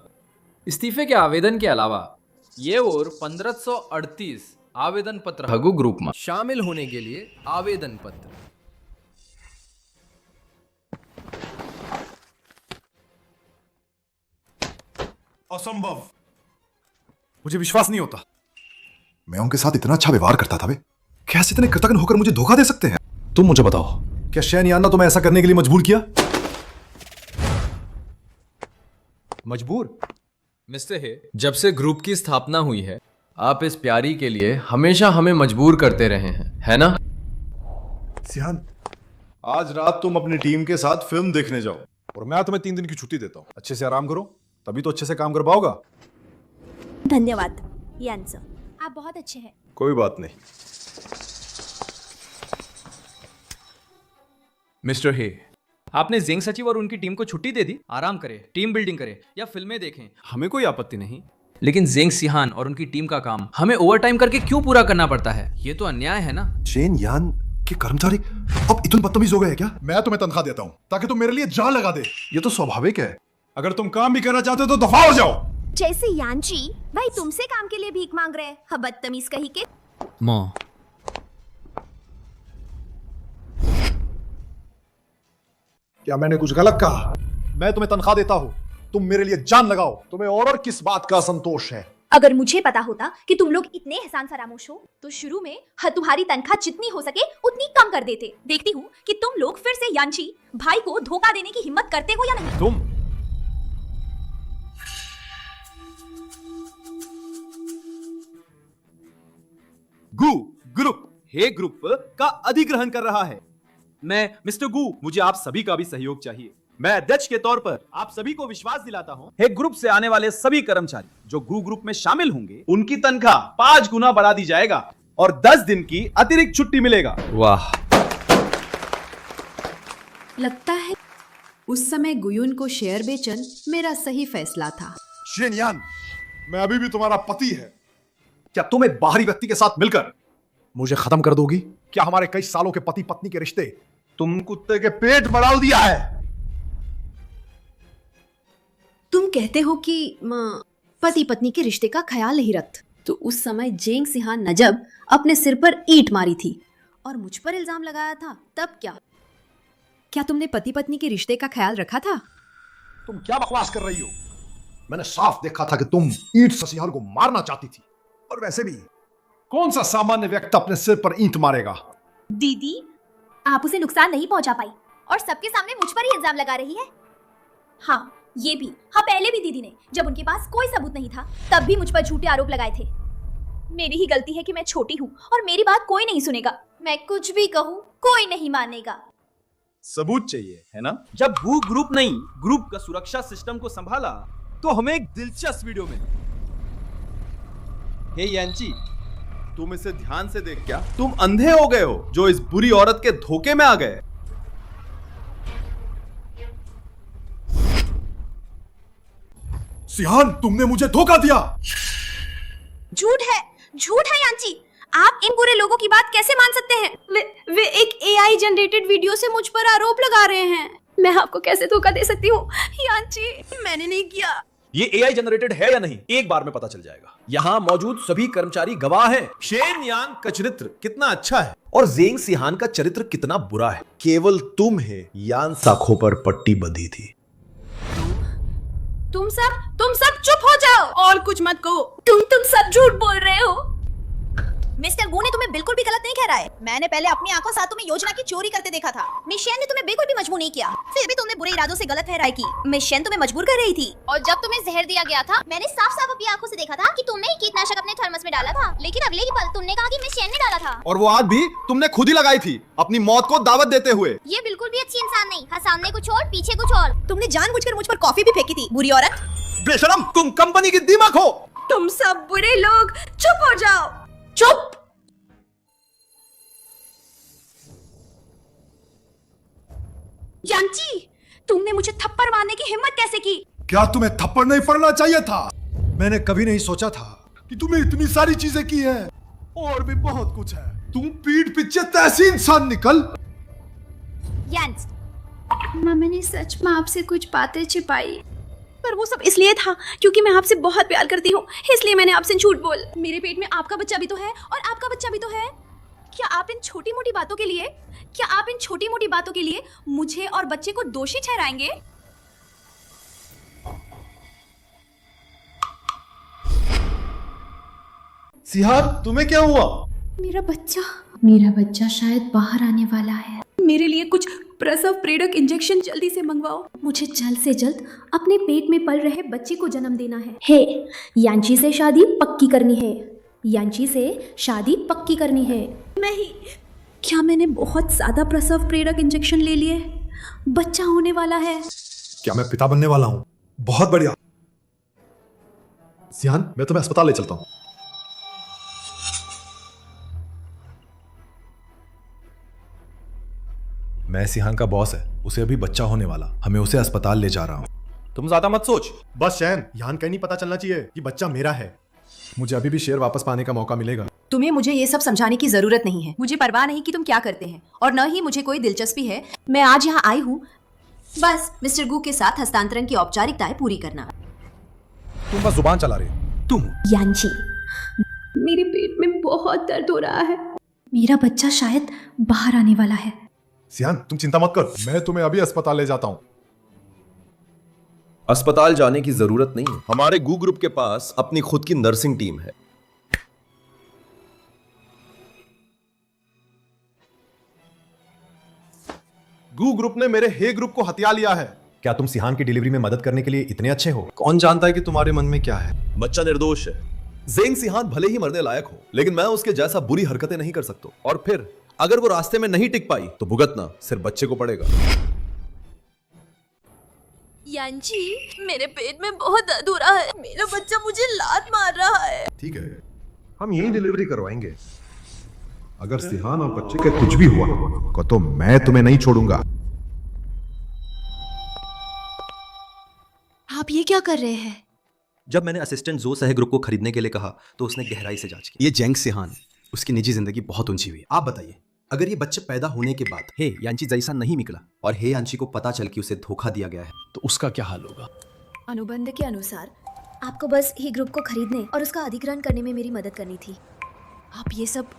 इस्तीफे के आवेदन के अलावा ये और 1538 आवेदन पत्र हगु ग्रुप में शामिल होने के लिए आवेदन पत्र। असंभव, मुझे विश्वास नहीं होता। मैं उनके साथ इतना अच्छा व्यवहार करता था, वे कैसे इतने कृतज्ञ होकर मुझे धोखा दे सकते हैं? तुम मुझे बताओ, क्या शेनयान ने तुम्हें ऐसा करने के लिए मजबूर किया? मजबूर? मिस्टर हे, जब से ग्रुप की स्थापना हुई है, आप इस प्यारी के लिए हमेशा हमें मजबूर करते रहे हैं, है ना? सिहान, आज रात तुम अपनी टीम के साथ फिल्म देखने जाओ और मैं तुम्हें 3 दिन की छुट्टी देता हूँ। अच्छे से आराम करो, तभी तो अच्छे से काम कर पाओगा। धन्यवाद यान सर, आप बहुत अच्छे हैं। कोई बात नहीं। मिस्टर हे, आपने जेंग सचिव और उनकी टीम को छुट्टी दे दी। आराम करें, टीम बिल्डिंग करें या फिल्में देखें, हमें कोई आपत्ति नहीं। लेकिन जेंग सिहान और उनकी टीम का काम हमें ओवरटाइम करके क्यों पूरा करना पड़ता है? ये तो अन्याय है ना? शेनयान के कर्मचारी अब इतने बदतमीज हो गए क्या? मैं तुम्हें तनख्वाह देता हूँ ताकि तुम मेरे लिए जान लगा दे। ये तो स्वाभाविक है। अगर तुम काम भी करना चाहते हो तो दफा हो जाओ। जैसे यांची भाई तुमसे काम के लिए भीख मांग रहे हैं, हाँ बदतमीज कही के। माँ, क्या मैंने कुछ गलत कहा? मैं तुम्हें तनख्वाह देता हूँ, तुम मेरे लिए जान लगाओ। तुम्हें और किस बात का संतोष है? अगर मुझे पता होता कि तुम लोग इतने एहसान फरामोश हो तो शुरू में तुम्हारी तनख्वाह जितनी हो सके उतनी कम कर देते। देखती हूँ कि तुम लोग फिर से यांची भाई को धोखा देने की हिम्मत करते हो या नहीं। तुम गू ग्रुप हे ग्रुप का अधिग्रहण कर रहा है। मैं मिस्टर गू, मुझे आप सभी का भी सहयोग चाहिए। मैं अध्यक्ष के तौर पर आप सभी को विश्वास दिलाता हूं, हे ग्रुप से आने वाले सभी कर्मचारी जो गू ग्रुप में शामिल होंगे, उनकी तनख्वाह 5 गुना बढ़ा दी जाएगा और 10 दिन की अतिरिक्त छुट्टी मिलेगा। वाह, लगता है उस समय गुयुन को शेयर बेचन मेरा सही फैसला था। शेनयान, मैं अभी भी तुम्हारा पति है। क्या तुम एक बाहरी व्यक्ति के साथ मिलकर मुझे खत्म कर दोगी? क्या हमारे कई सालों के पति पत्नी के रिश्ते तुम कुत्ते के पेट बढ़ा दिया है? तुम कहते हो कि पति पत्नी के रिश्ते का ख्याल नहीं रखते। तो उस समय जेंग सिहान नजब अपने सिर पर ईंट मारी थी और मुझ पर इल्जाम लगाया था, तब क्या तुमने पति पत्नी के रिश्ते का ख्याल रखा था? तुम क्या बकवास कर रही हो? मैंने साफ देखा था कि तुम ईंट से सिहान को मारना चाहती थी। और वैसे भी कौन सा सामान्य व्यक्ति अपने सिर पर ईंट मारेगा? दीदी, आप उसे नुकसान नहीं पहुंचा पाई और सबके सामने मुझ पर ही इल्जाम लगा रही है। हाँ, ये भी। हाँ, पहले भी दीदी ने, जब उनके पास कोई सबूत नहीं था, तब भी मुझ पर झूठे आरोप लगाए थे। मेरी ही गलती है कि मैं छोटी हूँ और मेरी बात कोई नहीं सुनेगा। मैं कुछ भी कहूँ, कोई नहीं मानेगा। सबूत चाहिए है ना? जब गू ग्रुप नहीं, ग्रुप का सुरक्षा सिस्टम को संभाला तो हमें एक दिलचस्प वीडियो मिली। हे यांची, तुम इसे ध्यान से देख, क्या तुम अंधे हो गए हो जो इस बुरी औरत के धोखे में आ गए? सिहान, तुमने मुझे धोखा दिया। झूठ है यांची। आप इन बुरे लोगों की बात कैसे मान सकते हैं? वे एक एआई जनरेटेड वीडियो से मुझ पर आरोप लगा रहे हैं। मैं आपको कैसे धोखा दे सकती हूँ? यांची, मैंने नहीं किया। ये एआई जनरेटेड है या नहीं, एक बार में पता चल जाएगा। यहाँ मौजूद सभी कर्मचारी गवाह हैं। शेन यांग का चरित्र कितना अच्छा है और जेंग सिहान का चरित्र कितना बुरा है। केवल तुम है यान साखों पर पट्टी बंधी थी। तुम सब चुप हो जाओ और कुछ मत कहो। तुम सब झूठ बोल रहे हो। मिस्टर गू ने तुम्हें बिल्कुल भी गलत नहीं ठहराया है। मैंने पहले अपनी आंखों से तुम्हें योजना की चोरी करते देखा था। मिशेन ने तुम्हें बिल्कुल भी मजबूर नहीं किया, फिर भी तुमने बुरे इरादों से गलत ठहराई की। मिशेन तुम्हें मजबूर कर रही थी। और जब तुम्हें जहर दिया गया था, मैंने साफ साफ अपनी आंखों से देखा था कि तुमने कीटनाशक अपने थर्मस में डाला था, लेकिन अगले ही पल तुमने कहा कि मिशेन ने डाला था। और वो आग भी तुमने खुद ही लगाई थी, अपनी मौत को दावत देते हुए। ये बिल्कुल भी अच्छी इंसान नहीं। हाँ, सामने कुछ और, पीछे कुछ और। तुमने जानबूझकर मुझ पर कॉफी भी फेंकी थी, बुरी औरत। बेशरम, तुम कंपनी की दीमक हो। तुम सब बुरे लोग चुप हो जाओ। चुप। यांची, तुमने मुझे थप्पड़ मारने की हिम्मत कैसे की? क्या तुम्हें थप्पड़ नहीं पड़ना चाहिए था? मैंने कभी नहीं सोचा था कि तुमने इतनी सारी चीजें की है और भी बहुत कुछ है। तुम पीठ पीछे तैसी इंसान निकल। यांस, मैंने सच में आपसे कुछ बातें छिपाई, पर वो सब इसलिए था क्योंकि मैं आपसे बहुत प्यार करती हूँ, इसलिए मैंने आपसे झूठ बोल। मेरे पेट में आपका बच्चा भी तो है और आपका बच्चा भी तो है। क्या आप इन छोटी मोटी बातों के लिए मुझे और बच्चे को दोषी ठहराएंगे? सिहान, तुम्हें क्या हुआ? मेरा बच्चा शायद बाहर आने वाला है। मेरे लिए कुछ प्रसव प्रेरक इंजेक्शन जल्दी से मंगवाओ। मुझे जल्द से जल्द अपने पेट में पल रहे बच्चे को जन्म देना है। हे, यांची से शादी पक्की करनी है। नहीं, क्या मैंने बहुत ज्यादा प्रसव प्रेरक इंजेक्शन ले लिए? बच्चा होने वाला है। क्या मैं पिता बनने वाला हूँ? बहुत बढ़िया। सिहान, मैं तुम्हें अस्पताल ले चलता हूँ। मैं सिहान का बॉस है, उसे अभी बच्चा होने वाला, हमें उसे अस्पताल ले जा रहा हूँ। तुम ज्यादा मत सोच। बस शैन, यान कहीं नहीं पता चलना चाहिए कि बच्चा मेरा है। मुझे अभी भी शेयर वापस पाने का मौका मिलेगा। तुम्हें मुझे ये सब समझाने की जरूरत नहीं है। मुझे परवाह नहीं कि तुम क्या करते हैं और न ही मुझे कोई दिलचस्पी है। मैं आज यहाँ आई हूँ बस मिस्टर गू के साथ हस्तांतरण की औपचारिकताएं पूरी करना। तुम बस जुबान चला रही हो। तुम यांची, मेरे पेट में बहुत दर्द हो रहा है। मेरा बच्चा शायद बाहर आने वाला है। सिहान, तुम चिंता मत कर, मैं तुम्हें अभी अस्पताल ले जाता हूँ। अस्पताल जाने की जरूरत नहीं है, हमारे गू ग्रुप के पास अपनी खुद की नर्सिंग टीम है। गू ग्रुप ने मेरे हे ग्रुप को हत्या लिया है। क्या तुम सिहान की डिलीवरी में मदद करने के लिए इतने अच्छे हो? कौन जानता है कि तुम्हारे मन में क्या है? बच्चा निर्दोष है। जेंग सिहान भले ही मरने लायक हो, लेकिन मैं उसके जैसा बुरी हरकतें नहीं कर सकता। और फिर अगर वो रास्ते में नहीं टिक पाई तो भुगतना सिर्फ बच्चे को पड़ेगा। यांची, मेरे पेट में बहुत दर्द हो रहा है। मेरा बच्चा मुझे लात मार रहा है। ठीक है, हम यही डिलीवरी करवाएंगे। अगर सिहान और बच्चे के कुछ भी हुआ तो मैं तुम्हें नहीं छोड़ूंगा। आप ये क्या कर रहे हैं? जब मैंने असिस्टेंट जो सह ग्रुप को खरीदने के लिए कहा तो उसने गहराई से जांच की। ये जेंग सिहान, उसकी निजी जिंदगी बहुत ऊंची हुई। आप बताइए, अगर ये बच्चे पैदा होने के बाद हे यांची जैसा नहीं निकला और हे यांची को पता चल कि उसे धोखा दिया गया है तो उसका क्या हाल होगा? अनुबंध के अनुसार आपको बस ही ग्रुप को खरीदने और उसका अधिग्रहण करने में मेरी मदद करनी थी। आप ये सब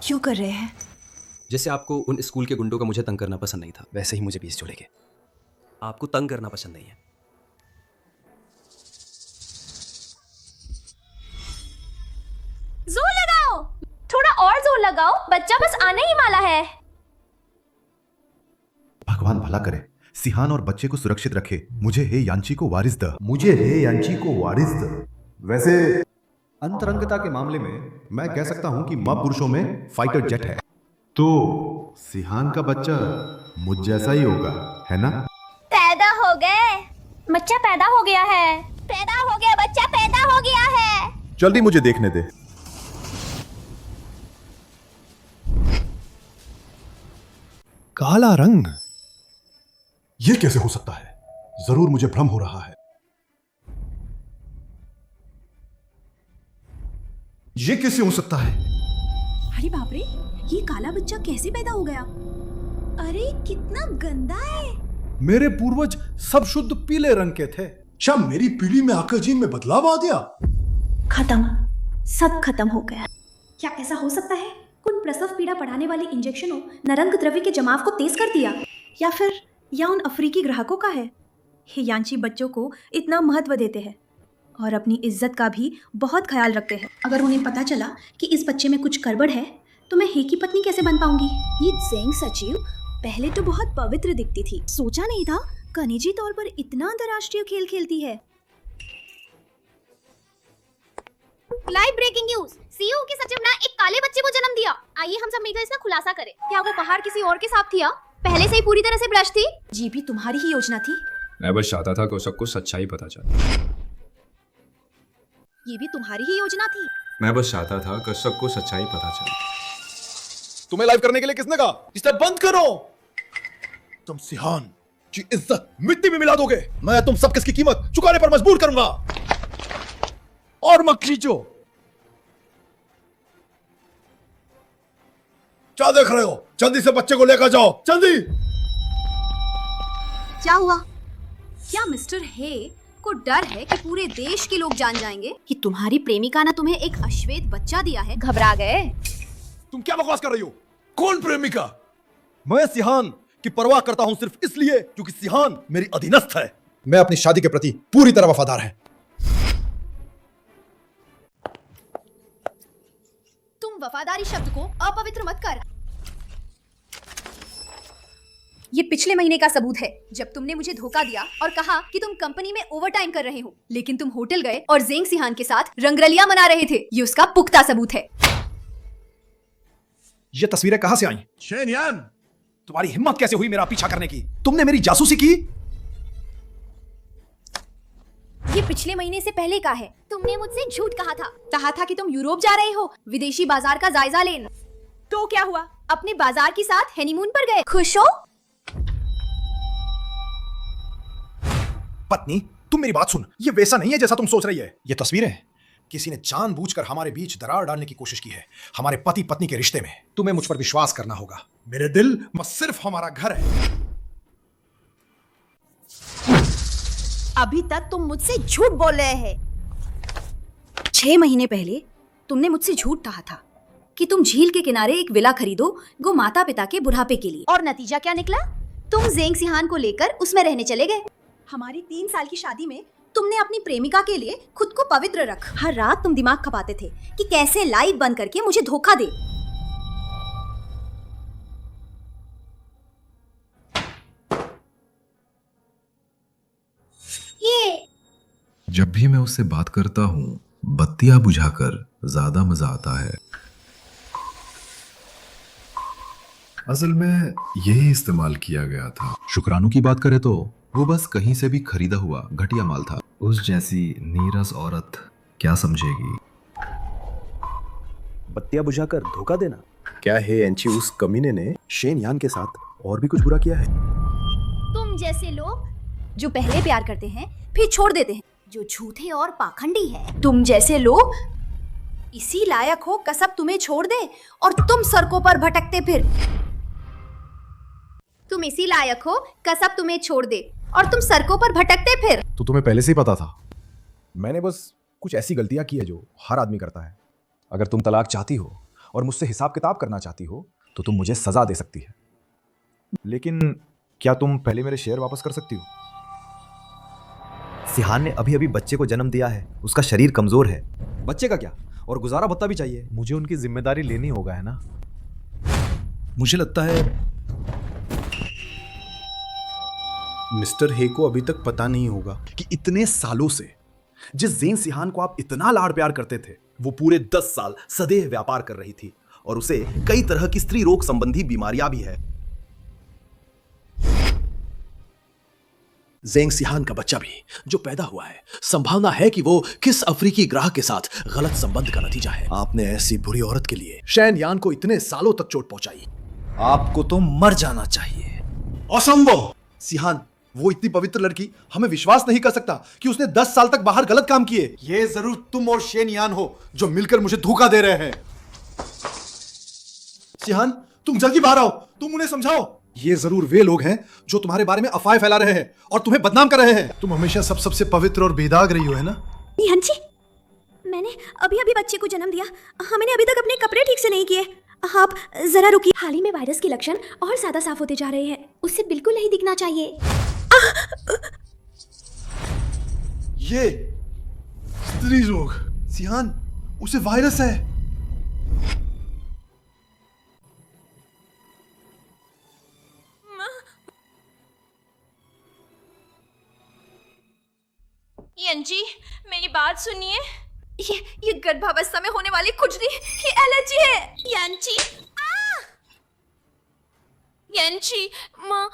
क्यों कर रहे हैं? जैसे आपको उन स्कूल के गुंडों का मुझे तंग करना पसंद नहीं था, वैसे ही मुझे 20 जोड़े के आपको तंग करना पसंद नहीं है। जोर लगाओ, थोड़ा और जोर लगाओ, बच्चा बस आने ही वाला है। भगवान भला करे, सिहान और बच्चे को सुरक्षित रखे। मुझे हे यांची को वारिस द। मुझे हे यांची को वारिस द। वैसे अंतरंगता के मामले में मैं कह सकता हूं कि मां पुरुषों में फाइटर जेट है, तो सिहान का बच्चा मुझ जैसा ही होगा, है ना? पैदा हो गए, बच्चा पैदा हो गया है, पैदा हो गया, बच्चा पैदा हो गया है। जल्दी मुझे देखने दे। काला रंग, ये कैसे हो सकता है? जरूर मुझे भ्रम हो रहा है। ये कैसे हो सकता है? अरे बाप रे, ये काला बच्चा कैसे पैदा हो गया? अरे कितना गंदा है। मेरे पूर्वज सब शुद्ध पीले रंग के थे। क्या मेरी पीढ़ी में आकर जीन में बदलाव आ गया? खत्म, सब खत्म हो गया। क्या ऐसा हो सकता है? उन प्रसव पीड़ा बढ़ाने वाले इंजेक्शनों नरंग द्रव्य के जमाव को तेज कर दिया, या फिर उन अफ्रीकी ग्राहकों का है। हे यांची बच्चों को इतना महत्व देते हैं और अपनी इज्जत का भी बहुत ख्याल रखते हैं। अगर उन्हें पता चला कि इस बच्चे में कुछ गड़बड़ है तो मैं हे की पत्नी कैसे बन पाऊंगी? ये ज़ेंग सचिव पहले तो बहुत पवित्र दिखती थी, सोचा नहीं था कनिजी तौर पर इतना अंतर्राष्ट्रीय खेल खेलती है। लाइव ब्रेकिंग न्यूज, सीईओ के सचिव ने एक काले बच्चे को जन्म दिया। आइए हम सब मिलकर इसका खुलासा करें। क्या वो पहाड़ किसी और के साथ था? पहले से ही पूरी तरह से भ्रष्ट थी? जी भी तुम्हारी ही योजना थी। मैं बस चाहता था कि सबको सच्चाई पता चले। ये भी तुम्हारी ही योजना थी। मैं बस चाहता था कि सबको सच्चाई पता चले। तुम्हें लाइव करने के लिए किसने कहा? इसे बंद करो। तुम सिहान की इज्जत मिट्टी में मिला दोगे। मैं तुम सब किसकी कीमत चुकाने पर मजबूर करूंगा। और मत खींचो। क्या देख रहे हो? जल्दी से बच्चे को लेकर जाओ, जल्दी। क्या हुआ? क्या मिस्टर हे को डर है कि पूरे देश के लोग जान जाएंगे कि तुम्हारी प्रेमिका ने तुम्हें एक अश्वेत बच्चा दिया है? घबरा गए? तुम क्या बकवास कर रही हो? कौन प्रेमिका? मैं सिहान की परवाह करता हूं सिर्फ इसलिए क्योंकि सिहान मेरी अधीनस्थ है। मैं अपनी शादी के प्रति पूरी तरह वफादार है। तुम वफादारी शब्द को अपवित्र मत कर। ये पिछले महीने का सबूत है, जब तुमने मुझे धोखा दिया और कहा कि तुम कंपनी में ओवरटाइम कर रहे हो, लेकिन तुम होटल गए और ज़ेंग सिहान के साथ रंगरलिया मना रहे थे। ये उसका पुख्ता सबूत है। ये तस्वीरें कहां से आई? शेन यान, तुम्हारी हिम्मत कैसे हुई मेरा पीछा करने की? तुमने मेरी जासूसी की? ये पिछले महीने से पहले का है। तुमने मुझसे झूठ कहा था कि तुम यूरोप जा रहे हो विदेशी बाजार का जायजा लेने। तो क्या हुआ? अपने बाजार के साथ हनीमून पर गए। खुश हो? पत्नी, तुम मेरी बात सुन। ये वैसा नहीं है जैसा तुम सोच रही है। ये तस्वीरें किसी ने जानबूझकर हमारे बीच दरार डालने की कोशिश की है, हमारे पति पत्नी के रिश्ते में। तुम्हें मुझ पर विश्वास करना होगा। मेरे दिल में सिर्फ हमारा घर है। अभी तक तुम मुझसे झूठ बोल रहे हैं। 6 महीने पहले तुमने मुझसे झूठ कहा था कि तुम झील के किनारे एक विला खरीदो गो माता पिता के बुढ़ापे के लिए, और नतीजा क्या निकला? तुम ज़ेंग सिहान को लेकर उसमें रहने चले गए। हमारी 3 साल की शादी में तुमने अपनी प्रेमिका के लिए खुद को पवित्र रख। हर रात तुम दिमाग खपाते थे कि कैसे लाइट बंद करके मुझे धोखा दे। ये जब भी मैं उससे बात करता हूँ, बत्तियां बुझाकर ज्यादा मजा आता है। असल में यही इस्तेमाल किया गया था। शुक्रानू की बात करें तो वो बस कहीं से भी खरीदा हुआ घटिया माल था। उस जैसी नीरस औरत क्या समझेगी? बत्तियां बुझाकर धोखा देना? क्या है एंची उस कमीने ने शेन यान के साथ और भी कुछ बुरा किया है? तुम जैसे लोग जो पहले प्यार करते हैं फिर छोड़ देते हैं, जो झूठे और पाखंडी है। तुम जैसे लोग इसी लायक हो कसब तुम्हें छोड़ दे और तुम सड़कों पर भटकते फिर। तुम इसी लायक हो कसब तुम्हें छोड़ दे और तुम सड़कों पर भटकते फिर। तो तुम्हें पहले से ही पता था? मैंने बस कुछ ऐसी गलतियां की है जो हर आदमी करता है। अगर तुम तलाक चाहती हो और मुझसे हिसाब किताब करना चाहती हो तो तुम मुझे सजा दे सकती है, लेकिन क्या तुम पहले मेरे शेयर वापस कर सकती हो? सिहान ने अभी अभी बच्चे को जन्म दिया है, उसका शरीर कमजोर है। बच्चे का क्या, और गुजारा भत्ता भी चाहिए। मुझे उनकी जिम्मेदारी लेनी होगा, है ना? मुझे लगता है मिस्टर हे को अभी तक पता नहीं होगा कि इतने सालों से जिस ज़ेन सिहान को आप इतना लाड़ प्यार करते थे, वो पूरे 10 साल सदैव व्यापार कर रही थी और उसे कई तरह की स्त्री रोग संबंधी बीमारियां भी है। ज़ेंग सिहान का बच्चा भी जो पैदा हुआ है, संभावना है कि वो किस अफ्रीकी ग्राहक के साथ गलत संबंध का नतीजा है। आपने ऐसी बुरी औरत के लिए शैन यान को इतने सालों तक चोट पहुंचाई। आपको तो मर जाना चाहिए। असंभव! सिहान, वो इतनी पवित्र लड़की, हमें विश्वास नहीं कर सकता कि उसने 10 साल तक बाहर गलत काम किए। ये जरूर तुम और शेन यान हो जो मिलकर मुझे धोखा दे रहे हैं। सिहान, तुम जल्दी बाहर आओ, तुम उन्हें समझाओ। ये जरूर वे लोग हैं जो तुम्हारे बारे में अफवाहें फैला रहे हैं और तुम्हें बदनाम कर रहे हैं। तुम हमेशा सबसे पवित्र और बेदाग रही हो, है ना? यांची, मैंने अभी अभी बच्चे को जन्म दिया। मैंने अभी तक अपने कपड़े ठीक से नहीं किए। आप जरा रुकिए। हाल ही में वायरस के लक्षण और ज्यादा साफ होते जा रहे हैं। उससे बिल्कुल नहीं दिखना चाहिए। ये स्त्री रोग, सिहान, उसे वायरस है। यांची, मेरी बात सुनिए। ये गर्भावस्था में होने वाली खुजली, ये एलर्जी है। यांची, यांची, माँ।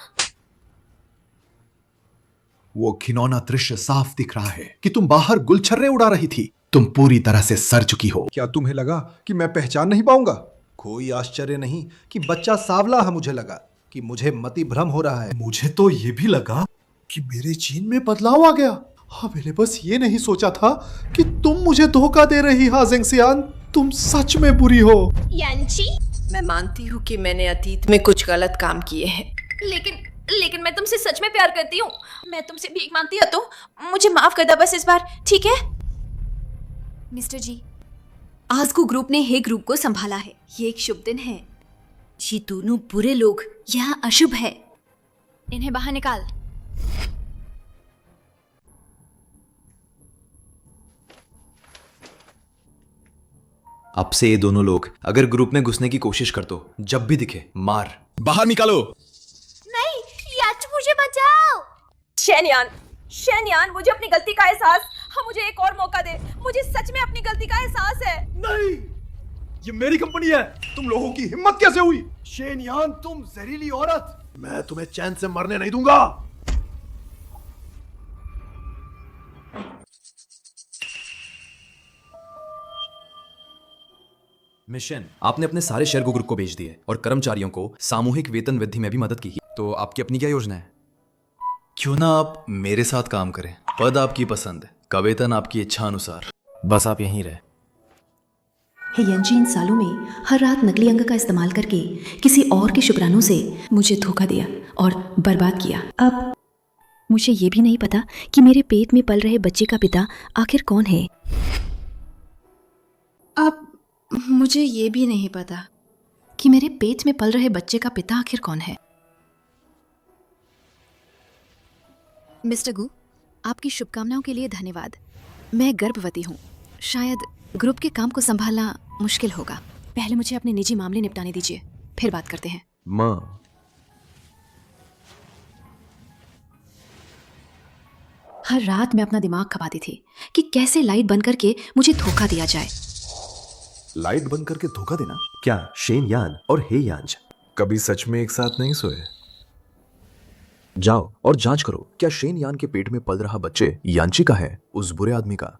वो घिनौना दृश्य साफ दिख रहा है कि तुम बाहर गुलछर्रे उड़ा रही थी। तुम पूरी तरह से सड़ चुकी हो। क्या तुम्हें लगा कि मैं पहचान नहीं पाऊंगा? कोई आश्चर्य नहीं कि बच्चा सांवला है। मुझे लगा कि मुझे मति भ्रम हो रहा है। मुझे तो ये भी लगा कि मेरे जीन में बदलाव आ गया। हाँ, मैंने बस ये नहीं सोचा था कि तुम मुझे धोखा दे रही। हाँ ज़ेंग सिहान, तुम सच में बुरी हो। यांची, मैं मानती हूँ कि मैंने अतीत में कुछ गलत काम किए हैं, लेकिन मैं तुमसे सच में प्यार करती हूँ। मैं तुमसे भीख मांगती हूँ, तो मुझे माफ कर दो बस इस बार, ठीक है? मिस्टर जी, आजकू ग्रुप ने हे ग्रुप को संभाला है। ये एक शुभ दिन है। ये दोनों बुरे लोग यहाँ अशुभ है। इन्हें बाहर निकाल। अब से ये दोनों लोग अगर ग्रुप में घुसने की कोशिश कर तो जब भी दिखे मार। बाहर निकालो। नहीं, याच, मुझे बचाओ। शेनयान, मुझे अपनी गलती का एहसास। हाँ, मुझे एक और मौका दे। मुझे सच में अपनी गलती का एहसास है। नहीं, ये मेरी कंपनी है। तुम लोगों की हिम्मत कैसे हुई? शेनयान, तुम जहरीली औरत, मैं तुम्हें चैन से मरने नहीं दूंगा। मिशन, आपने अपने सारे शेयर ग्रुप को बेच दिए और कर्मचारियों को सामूहिक वेतन वृद्धि में भी मदद की। तो आपकी अपनी क्या योजना है? क्यों ना आप मेरे साथ काम करें। पद आपकी पसंद है, का वेतन आपकी इच्छा अनुसार। बस आप यहीं रहे। यांची इन सालों में हर रात नकली अंग का इस्तेमाल करके किसी और के शुक्राणु से मुझे धोखा दिया और बर्बाद किया। अब मुझे ये भी नहीं पता कि मेरे पेट में पल रहे बच्चे का पिता आखिर कौन है। अब मुझे ये भी नहीं पता कि मेरे पेट में पल रहे बच्चे का पिता आखिर कौन है। मिस्टर गू, आपकी शुभकामनाओं के लिए धन्यवाद। मैं गर्भवती हूँ। शायद ग्रुप के काम को संभालना मुश्किल होगा। पहले मुझे अपने निजी मामले निपटाने दीजिए, फिर बात करते हैं। माँ, हर रात मैं अपना दिमाग खपाती थी कि कैसे लाइट बंद करके मुझे धोखा दिया जाए। लाइट बंद करके धोखा देना? क्या शेन यान और हे यांज कभी सच में एक साथ नहीं सोए? जाओ और जांच करो, क्या शेन यान के पेट में पल रहा बच्चे यांची का है, उस बुरे आदमी का?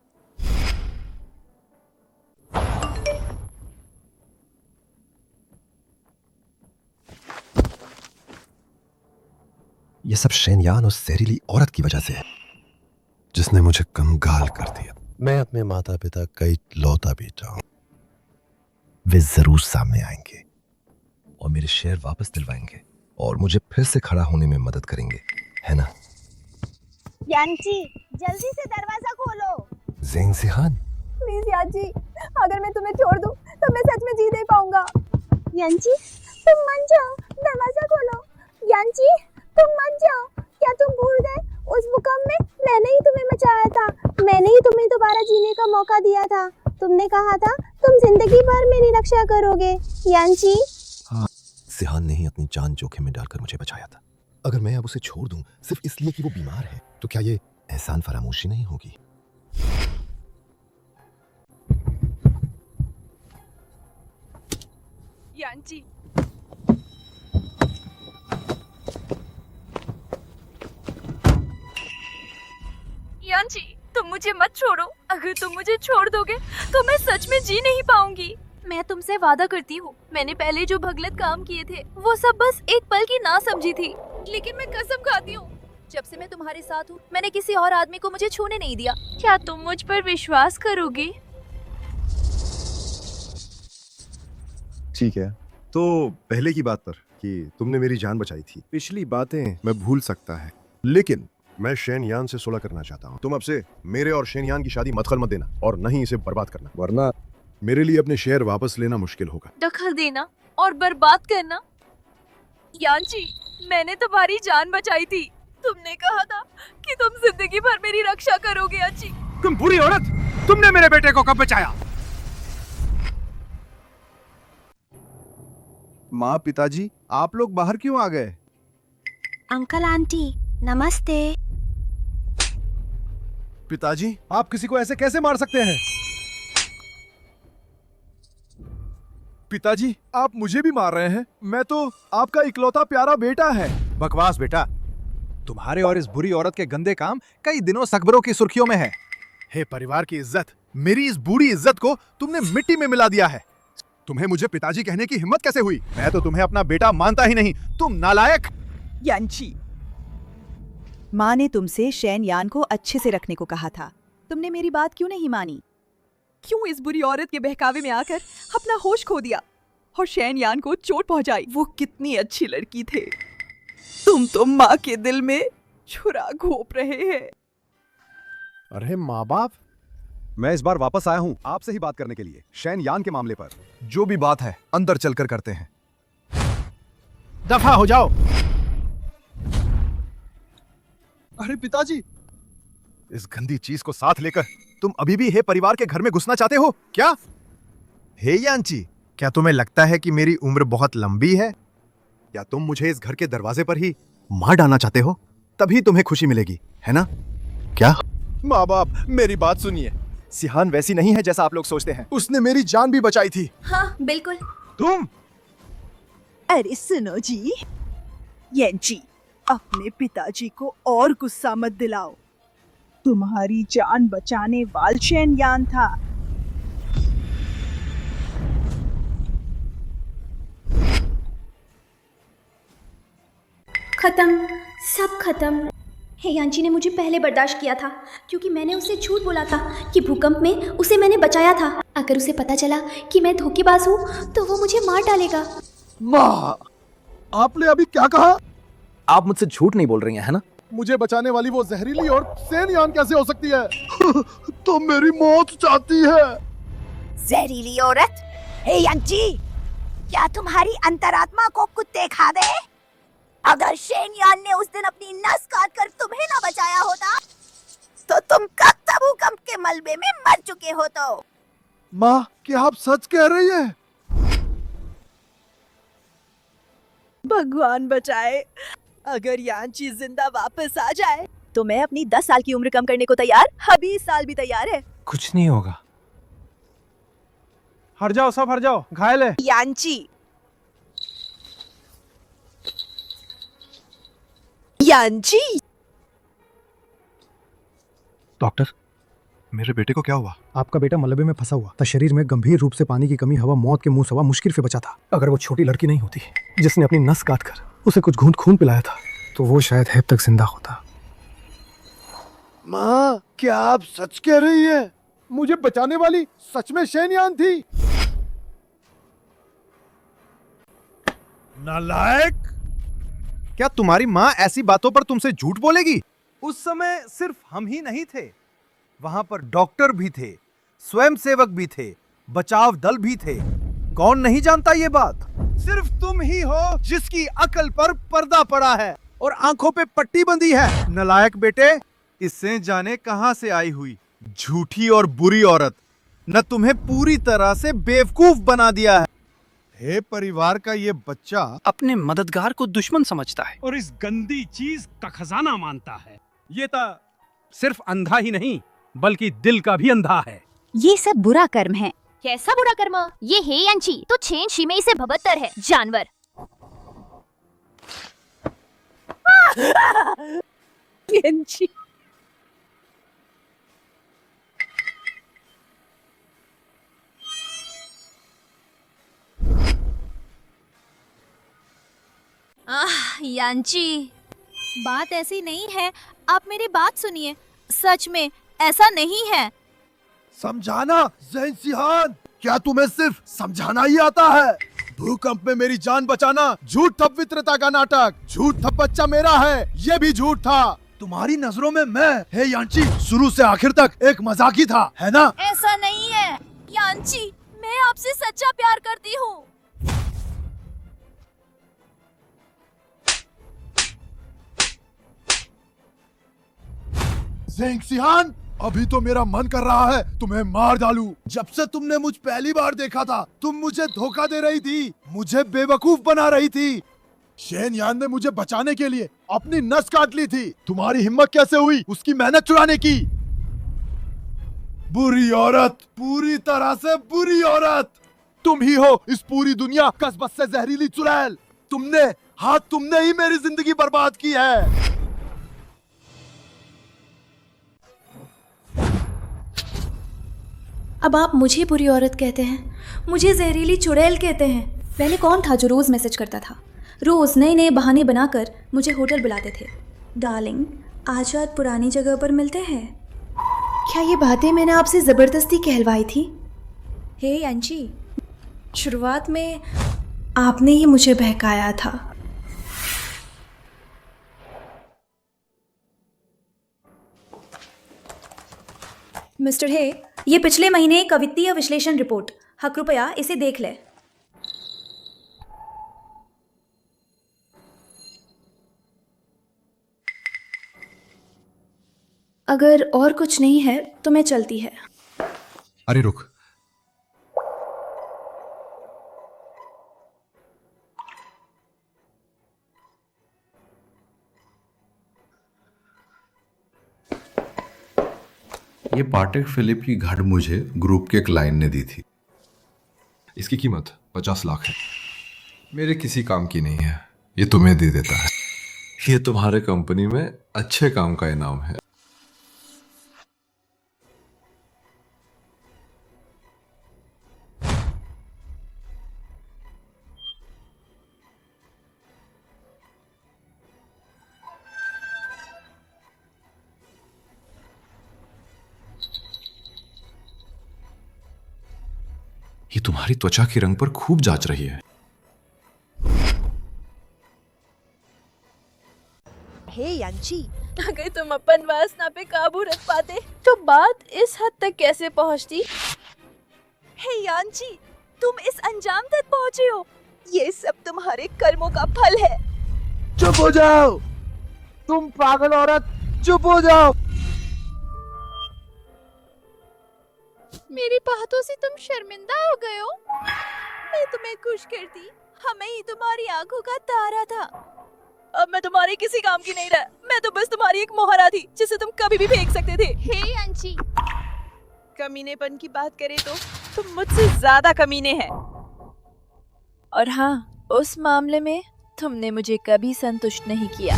यह सब शेन यान उस जहरीली औरत की वजह से है जिसने मुझे कंगाल कर दिया। मैं अपने माता पिता का इकलौता बेटा हूं। वे जरूर सामने आएंगे और मेरे शेयर वापस दिलवाएंगे और मुझे फिर से खड़ा होने में मदद करेंगे, है ना? यांची, जल्दी से दरवाजा खोलो। ज़ेंग सिहान, प्लीज याची, अगर मैं तुम्हें छोड़ दूं तो मैं सच में जी नहीं पाऊंगा। यांची, तुम मान जाओ, दरवाजा खोलो। यांची, तुम मान जाओ। क्या तुम भूल गए उस भूकंप में मैंने ही तुम्हें बचाया था, मैंने ही तुम्हें दोबारा जीने का मौका दिया था। तुमने कहा था तुम जिंदगी भर मेरी रक्षा करोगे। यांची, सिहान ने ही अपनी जान जोखिम में डालकर मुझे बचाया था। अगर मैं अब उसे छोड़ दूं सिर्फ इसलिए कि वो बीमार है, तो क्या ये एहसान फरामोशी नहीं होगी? यांची, यांची, तुम मुझे मत छोड़ो। अगर तुम मुझे छोड़ दोगे तो मैं सच में जी नहीं पाऊंगी। मैं तुमसे वादा करती हूँ, मैंने पहले जो भगलत काम किए थे वो सब बस एक पल की ना समझी थी, लेकिन मैं कसम खाती हूँ जब से मैं तुम्हारे साथ हूँ मैंने किसी और आदमी को मुझे छूने नहीं दिया। क्या तुम मुझ पर विश्वास करोगे? ठीक है, तो पहले की बात पर कि तुमने मेरी जान बचाई थी, पिछली बातें मैं भूल सकता है, लेकिन मैं शेन यान से सुलह करना चाहता हूँ। तुम अब से मेरे और शेन यान की शादी मत देना और न ही इसे बर्बाद करना, वरना मेरे लिए अपने शेयर वापस लेना मुश्किल होगा। दखल देना और बर्बाद करना? यांची, मैंने तुम्हारी जान बचाई थी। तुमने कहा था कि तुम जिंदगी भर मेरी रक्षा करोगे। यांची, तुम बुरी औरत, तुमने मेरे बेटे को कब बचाया? माँ, पिताजी, आप लोग बाहर क्यों आ गए? अंकल आंटी नमस्ते। पिताजी, आप किसी को ऐसे कैसे मार सकते हैं? पिताजी, आप मुझे भी मार रहे हैं? मैं तो आपका इकलौता प्यारा बेटा है। बकवास बेटा, तुम्हारे और इस बुरी औरत के गंदे काम कई दिनों से अखबारों की सुर्खियों में है। हे परिवार की इज्जत, मेरी इस बूढ़ी इज्जत को तुमने मिट्टी में मिला दिया है। तुम्हें मुझे पिताजी कहने की हिम्मत कैसे हुई? मैं तो तुम्हें अपना बेटा मानता ही नहीं, तुम नालायक। यांची, माँ ने तुमसे शेन यान को अच्छे से रखने को कहा था, तुमने मेरी बात क्यों नहीं मानी? क्यों इस बुरी औरत के बहकावे में आकर अपना होश खो दिया और शेन यान को चोट पहुंचाई? वो कितनी अच्छी लड़की थे। तुम तो माँ के दिल में छुरा घोंप रहे हैं। अरे माँ बाप, मैं इस बार वापस आया हूँ आपसे ही बात करने के लिए, शेन यान के मामले पर। जो भी बात है अंदर चलकर करते हैं। दफा हो जाओ। अरे पिताजी, इस गंदी चीज को साथ लेकर तुम अभी भी हे परिवार के घर में घुसना चाहते हो क्या? हे यांची, क्या तुम्हें लगता है कि मेरी उम्र बहुत लंबी है? या तुम मुझे इस घर के दरवाजे पर ही मार डालना चाहते हो? तभी तुम्हें खुशी मिलेगी, है ना? क्या? माँ बाप, मेरी बात सुनिए। सिहान वैसी नहीं है जैसा आप लोग सोचते हैं। उसने मेरी जान भी बचाई थी। हाँ बिल्कुल। तुम? अरे सुनो जी, यांची, अपने पिताजी को और गुस्सा मत दिलाओ। तुम्हारी जान बचाने वाला शेन यान था। खत्म, सब खत्म। हे यांची ने मुझे पहले बर्दाश्त किया था क्योंकि मैंने उसे झूठ बोला था कि भूकंप में उसे मैंने बचाया था। अगर उसे पता चला कि मैं धोखेबाज हूँ तो वो मुझे मार डालेगा। माँ, आपने अभी क्या कहा? आप मुझसे झूठ नहीं बोल रही हैं, है ना? मुझे बचाने वाली वो जहरीली और शेन यान कैसे हो सकती है? तो मेरी मौत चाहती है। जहरीली औरत, हे यांची, क्या तुम्हारी अंतरात्मा को कुत्ते खा गए? अगर शेन यान ने उस दिन अपनी नस काट कर तुम्हें ना बचाया होता तो तुम कब तक भूकंप के मलबे में मर चुके हो। तो माँ, क्या आप सच कह रही हैं? भगवान बचाए, अगर यांची जिंदा वापस आ जाए तो मैं अपनी 10 साल की उम्र कम करने को तैयार, अभी 20 साल भी तैयार है। कुछ नहीं होगा। हट जाओ, सब हट जाओ, घायल है। यांची, यांची। डॉक्टर, मेरे बेटे को क्या हुआ? आपका बेटा मलबे में फंसा हुआ था, शरीर में गंभीर रूप से पानी की कमी, हवा मौत के मुंह से हवा मुश्किल से बचा था। अगर वो छोटी लड़की नहीं होती जिसने अपनी नस काट कर उसे कुछ घूंट खून पिलाया था तो वो शायद अब तक जिंदा होता। माँ, क्या आप सच कह रही है? मुझे बचाने वाली सच में शेन यान थी? नालायक! क्या तुम्हारी माँ ऐसी बातों पर तुमसे झूठ बोलेगी? उस समय सिर्फ हम ही नहीं थे, वहां पर डॉक्टर भी थे, स्वयंसेवक भी थे, बचाव दल भी थे। कौन नहीं जानता ये बात? सिर्फ तुम ही हो जिसकी अकल पर पर्दा पड़ा है और आंखों पे पट्टी बंधी है। नालायक बेटे, इससे जाने कहां से आई हुई झूठी और बुरी औरत न तुम्हें पूरी तरह से बेवकूफ बना दिया है। हे परिवार का ये बच्चा अपने मददगार को दुश्मन समझता है और इस गंदी चीज का खजाना मानता है। ये तो सिर्फ अंधा ही नहीं बल्कि दिल का भी अंधा है। ये सब बुरा कर्म है। कैसा बुरा कर्म? ये है यांची तो छेन शिमे से भबत्तर है, जानवर। यांची यांची, बात ऐसी नहीं है, आप मेरी बात सुनिए। सच में ऐसा नहीं है। समझाना ज़ैन सिहान, क्या तुम्हें सिर्फ समझाना ही आता है? भूकंप में मेरी जान बचाना झूठ पवित्रता का नाटक। झूठ था बच्चा मेरा है, ये भी झूठ था। तुम्हारी नजरों में मैं हे यांची शुरू से आखिर तक एक मजाक ही था, है ना? ऐसा नहीं है यांची, मैं आपसे सच्चा प्यार करती हूँ। ज़ैन सिहान, अभी तो मेरा मन कर रहा है तुम्हें मार डालूं। जब से तुमने मुझ पहली बार देखा था, तुम मुझे धोखा दे रही थी, मुझे बेवकूफ बना रही थी। शेन यान ने मुझे बचाने के लिए अपनी नस काट ली थी। तुम्हारी हिम्मत कैसे हुई उसकी मेहनत चुराने की? बुरी औरत, पूरी तरह से बुरी औरत। तुम ही हो इस पूरी दुनिया कस्बत से जहरीली चुड़ैल। तुमने ही मेरी जिंदगी बर्बाद की है। अब आप मुझे बुरी औरत कहते हैं, मुझे जहरीली चुड़ैल कहते हैं। पहले कौन था जो रोज़ मैसेज करता था? रोज़ नए नए बहाने बनाकर मुझे होटल बुलाते थे। डार्लिंग, आज रात पुरानी जगह पर मिलते हैं। क्या ये बातें मैंने आपसे ज़बरदस्ती कहलवाई थी? हे यांची, शुरुआत में आपने ही मुझे बहकाया था। मिस्टर हे, ये पिछले महीने का वित्तीय विश्लेषण रिपोर्ट हाँ, कृपया इसे देख ले। अगर और कुछ नहीं है तो मैं चलती है। अरे रुक, ये पाटेक फिलिप की घड़ मुझे ग्रुप के क्लाइंट ने दी थी। इसकी कीमत 50 लाख है। मेरे किसी काम की नहीं है, ये तुम्हें दे देता है। ये तुम्हारे कंपनी में अच्छे काम का इनाम है। ये तुम्हारी त्वचा के रंग पर खूब जांच रही है। हे यांची, अगर तुम अपन वासना पे काबू रख पाते तो बात इस हद तक कैसे पहुंचती? हे यांची, तुम इस अंजाम तक पहुंचे हो, ये सब तुम्हारे कर्मों का फल है। चुप हो जाओ, तुम पागल औरत, चुप हो जाओ। मेरी बातों से तुम शर्मिंदा हो गए हो? मैं तुम्हें खुश करती, हमें ही तुम्हारी आंखों का तारा था। अब मैं तुम्हारे किसी काम की नहीं रहा, मैं तो बस तुम्हारी एक मोहरा थी जिसे तुम कभी भी फेंक सकते थे। हे अंशी, कमीनेपन की बात करें तो तुम मुझसे ज्यादा कमीने हैं। और हाँ, उस मामले में तुमने मुझे कभी संतुष्ट नहीं किया।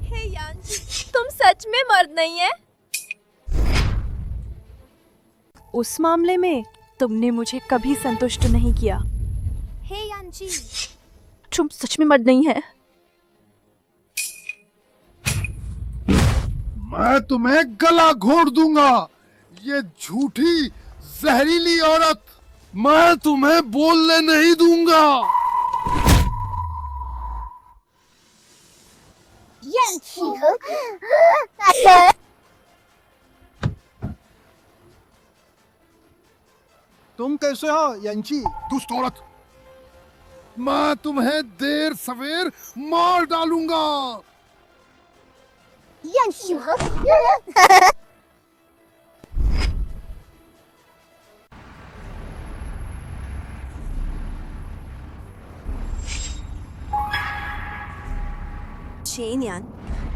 हे यांशी, तुम सच में मर्द नहीं है? उस मामले में तुमने मुझे कभी संतुष्ट नहीं किया। हे यांची, तुम सच में मर्द नहीं है। मैं तुम्हें गला घोट दूंगा, ये झूठी जहरीली औरत। मैं तुम्हें बोलने नहीं दूंगा। तुम कैसे हो यांची? दुष्ट औरत, मैं तुम्हें देर सवेर मार डालूंगा। यांशी शेनयान,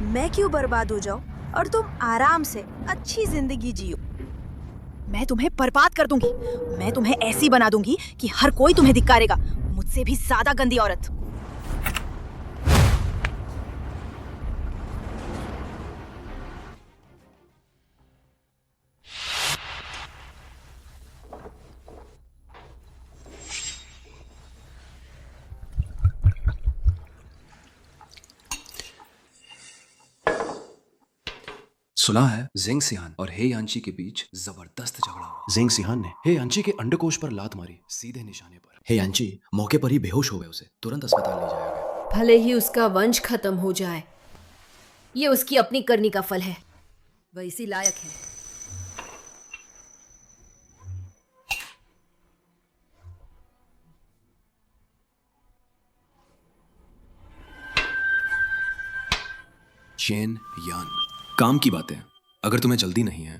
मैं क्यों बर्बाद हो जाऊं और तुम आराम से अच्छी जिंदगी जियो? मैं तुम्हें बर्बाद कर दूंगी। मैं तुम्हें ऐसी बना दूंगी कि हर कोई तुम्हें धिक्कारेगा। मुझसे भी ज्यादा गंदी औरत। सुना है जिंग सिहान और हे यांची के बीच जबरदस्त झगड़ा हुआ। जिंग सिहान ने हे यांची के अंडकोश पर लात मारी, सीधे निशाने पर। हे यांची मौके पर ही बेहोश हो गए। उसे तुरंत अस्पताल ले जाया गया। भले ही उसका वंश खत्म हो जाए, ये उसकी अपनी करनी का फल है। वह इसी लायक है। चेन यान, काम की बातें अगर तुम्हें जल्दी नहीं है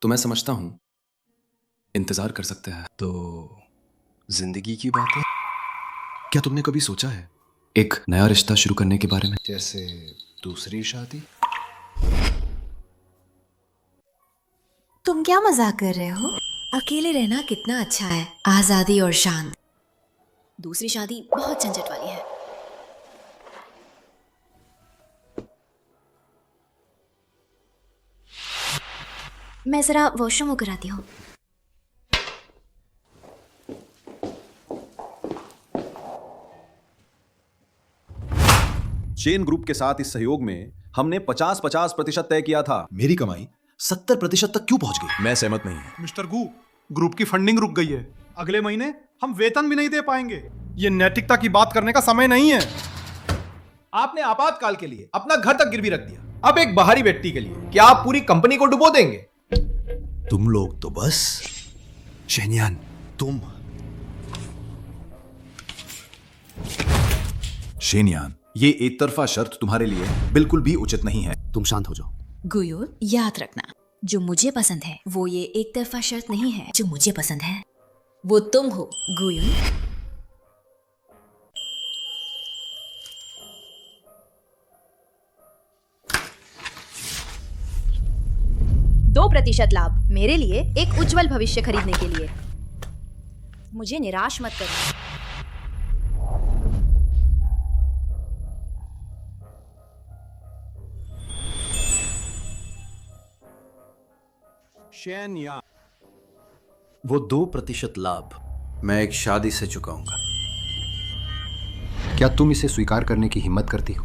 तो मैं समझता हूं इंतजार कर सकते हैं। तो जिंदगी की बातें, क्या तुमने कभी सोचा है एक नया रिश्ता शुरू करने के बारे में? जैसे दूसरी शादी? तुम क्या मजाक कर रहे हो? अकेले रहना कितना अच्छा है, आजादी और शांत। दूसरी शादी बहुत झंझट वाली है। मैं जरा वॉशरूम होकर आती हूँ। चेन ग्रुप के साथ इस सहयोग में हमने 50-50% तय किया था। मेरी कमाई 70% तक क्यों पहुंच गई? मैं सहमत नहीं हूं। मिस्टर गू, ग्रुप की फंडिंग रुक गई है। अगले महीने हम वेतन भी नहीं दे पाएंगे। ये नैतिकता की बात करने का समय नहीं है। आपने आपातकाल के लिए अपना घर तक गिरवी रख दिया। अब एक बाहरी व्यक्ति के लिए क्या आप पूरी कंपनी को डुबो देंगे? तुम लोग तो बस शेनयान, तुम शेनयान, ये एक तरफा शर्त तुम्हारे लिए बिल्कुल भी उचित नहीं है। तुम शांत हो जाओ। गुयूर, याद रखना, जो मुझे पसंद है वो ये एक तरफा शर्त नहीं है। जो मुझे पसंद है वो तुम हो, गुयूर। 2% लाभ मेरे लिए एक उज्जवल भविष्य खरीदने के लिए। मुझे निराश मत करना। शेनयान, वो 2% लाभ मैं एक शादी से चुकाऊंगा। क्या तुम इसे स्वीकार करने की हिम्मत करती हो?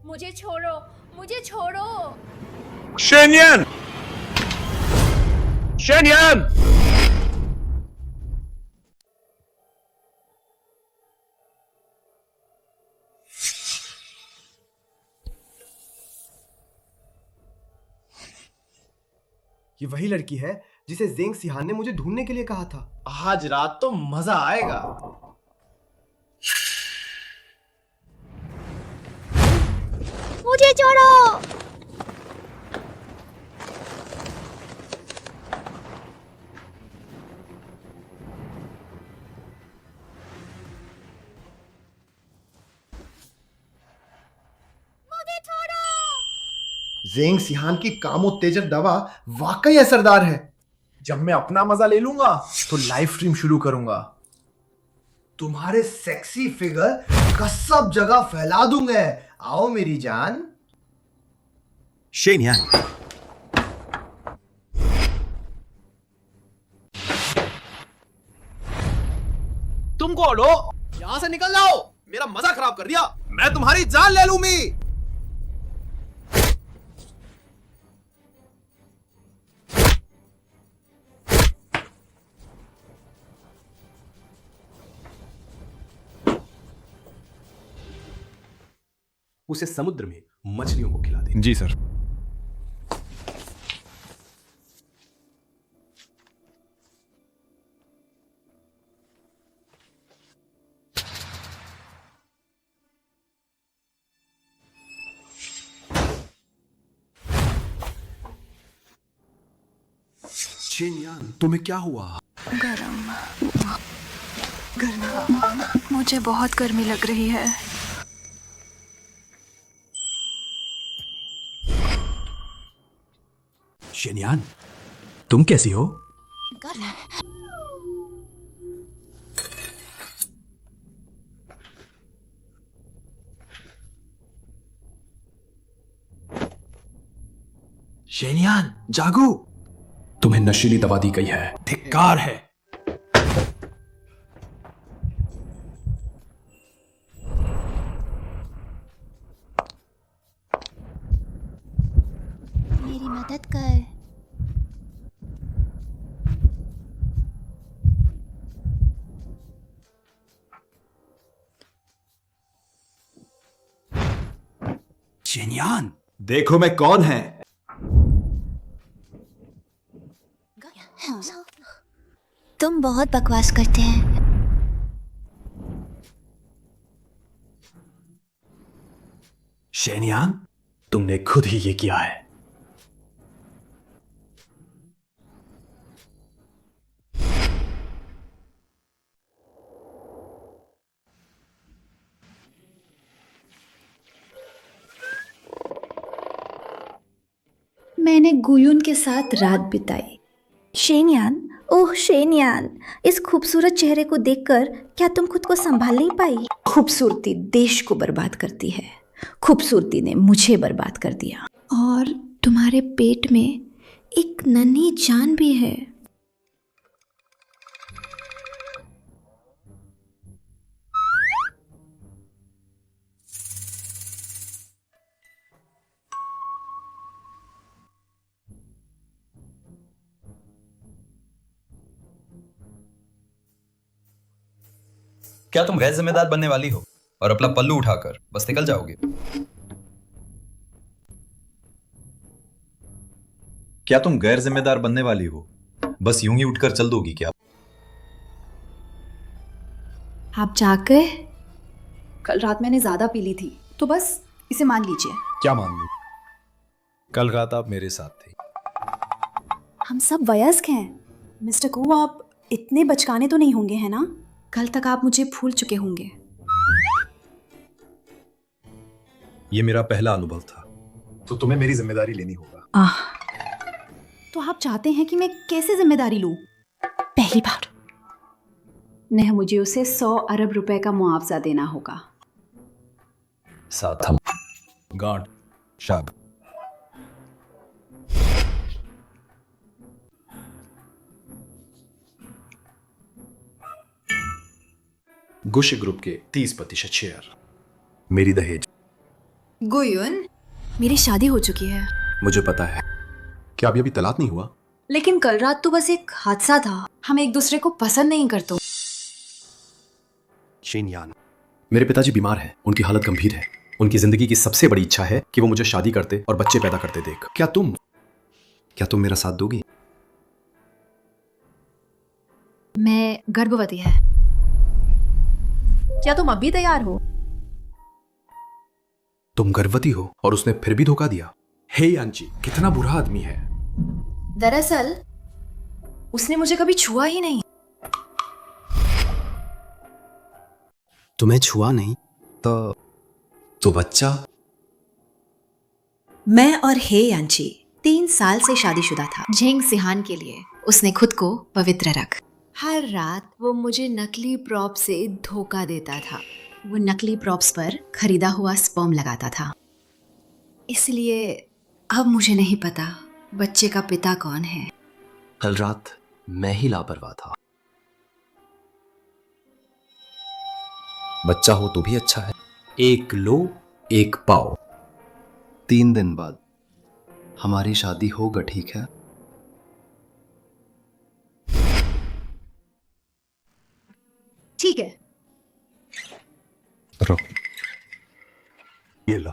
मुझे छोड़ो, मुझे छोड़ो। शेनयान! शेनयान! ये वही लड़की है जिसे जेंग सिहान ने मुझे ढूंढने के लिए कहा था। आज रात तो मजा आएगा। मुझे छोड़ो। जेंग सिहान की कामोत्तेजक दवा वाकई असरदार है। जब मैं अपना मजा ले लूंगा तो लाइव स्ट्रीम शुरू करूंगा। तुम्हारे सेक्सी फिगर का सब जगह फैला दूंगा। आओ मेरी जान। शेनयान, तुमको लो, यहां से निकल जाओ। मेरा मजा खराब कर दिया। मैं तुम्हारी जान ले लूंगी। उसे समुद्र में मछलियों को खिला दे। जी सर। शेनयान, तुम्हें क्या हुआ? गरम गर्मी, मुझे बहुत गर्मी लग रही है। शेनयान, तुम कैसी हो? शेनयान, जागो। तुम्हें नशीली दवा दी गई है, धिक्कार है। मेरी मदद कर। शेनयान, देखो मैं कौन है। तुम बहुत बकवास करते हैं। शेनयान, तुमने खुद ही ये किया है। मैंने गुयुन के साथ रात बिताई। शेनयान, ओह शेनयान, इस खूबसूरत चेहरे को देखकर क्या तुम खुद को संभाल नहीं पाई? खूबसूरती देश को बर्बाद करती है, खूबसूरती ने मुझे बर्बाद कर दिया। और तुम्हारे पेट में एक नन्ही जान भी है। क्या तुम गैर जिम्मेदार बनने वाली हो और अपना पल्लू उठाकर बस निकल जाओगे? क्या तुम गैर जिम्मेदार बनने वाली हो, बस यूं ही उठकर चल दोगी क्या? आप जाग गए? कल रात मैंने ज्यादा पी ली थी, तो बस इसे मान लीजिए। क्या मान लूं? कल रात आप मेरे साथ थे। हम सब वयस्क हैं। मिस्टर कू, आप इतने बचकाने तो नहीं होंगे, है ना? कल तक आप मुझे भूल चुके होंगे। ये मेरा पहला अनुभव था, तो तुम्हें मेरी जिम्मेदारी लेनी होगा। तो आप चाहते हैं कि मैं कैसे जिम्मेदारी लूं? पहली बार नहीं, मुझे उसे 100 अरब रुपए का मुआवजा देना होगा। साथ हम गांठ शाब। गुश ग्रुप के 30% शेयर, मेरी दहेज। गुयुन, मेरी शादी हो चुकी है। मुझे पता है। क्या अभी तलाक नहीं हुआ? लेकिन कल रात तो बस एक हादसा था। हम एक दूसरे को पसंद नहीं करते। शेनयान, मेरे पिताजी बीमार हैं, उनकी हालत गंभीर है। उनकी जिंदगी की सबसे बड़ी इच्छा है कि वो मुझे शादी करते और बच्चे पैदा करते देख। क्या तुम मेरा साथ दोगी? मैं गर्भवती है। क्या तुम अभी तैयार हो? तुम गर्भवती हो और उसने फिर भी धोखा दिया? हे यांची, कितना बुरा आदमी है। दरअसल उसने मुझे कभी छुआ ही नहीं। तुम्हें छुआ नहीं तो बच्चा? मैं और हे यांची 3 साल से शादीशुदा था। झेंग सिहान के लिए उसने खुद को पवित्र रख। हर रात वो मुझे नकली प्रॉप से धोखा देता था। वो नकली प्रॉप्स पर खरीदा हुआ स्पर्म लगाता था। इसलिए अब मुझे नहीं पता बच्चे का पिता कौन है। कल रात मैं ही लापरवाह था। बच्चा हो तो भी अच्छा है। एक लो एक पाओ। 3 दिन बाद हमारी शादी होगा, ठीक है? ठीक है। रो, ये ला।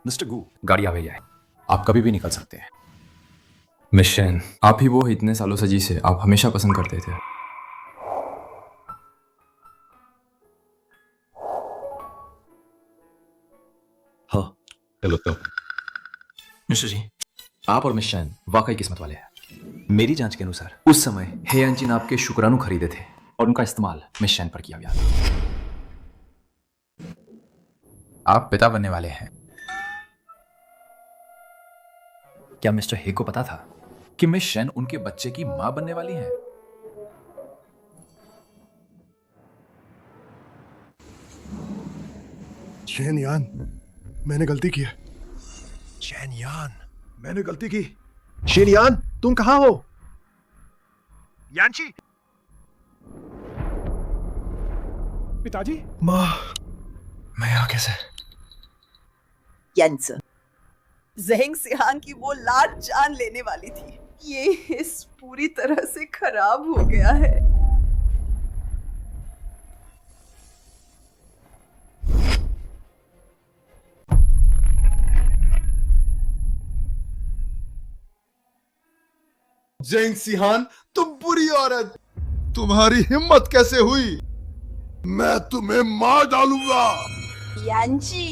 मिस्टर गू, गाड़ी आ गई है, आप कभी भी निकल सकते हैं। मिस शेन, आप ही वो इतने सालों से जिसे आप हमेशा पसंद करते थे। हाँ, चलो तो। मिस्टर जी, आप और मिस शेन वाकई किस्मत वाले हैं। मेरी जांच के अनुसार उस समय हेयंची ने आपके शुक्राणु खरीदे थे और उनका इस्तेमाल मिस शेन पर किया गया था। आप पिता बनने वाले हैं। क्या मिस्टर हे को पता था कि मिस शेन उनके बच्चे की मां बनने वाली है? शेन यान, मैंने गलती की है। शेन यान, मैंने गलती की। शेन यान, तुम कहां हो? यानची, पिताजी। मां, मैं यहाँ कैसे? यंस, ज़ेंग सिहान की वो लाड जान लेने वाली थी। ये इस पूरी तरह से खराब हो गया है। ज़ेंग सिहान, तुम बुरी औरत, तुम्हारी हिम्मत कैसे हुई? मैं तुम्हें मार डालूंगा। यानची,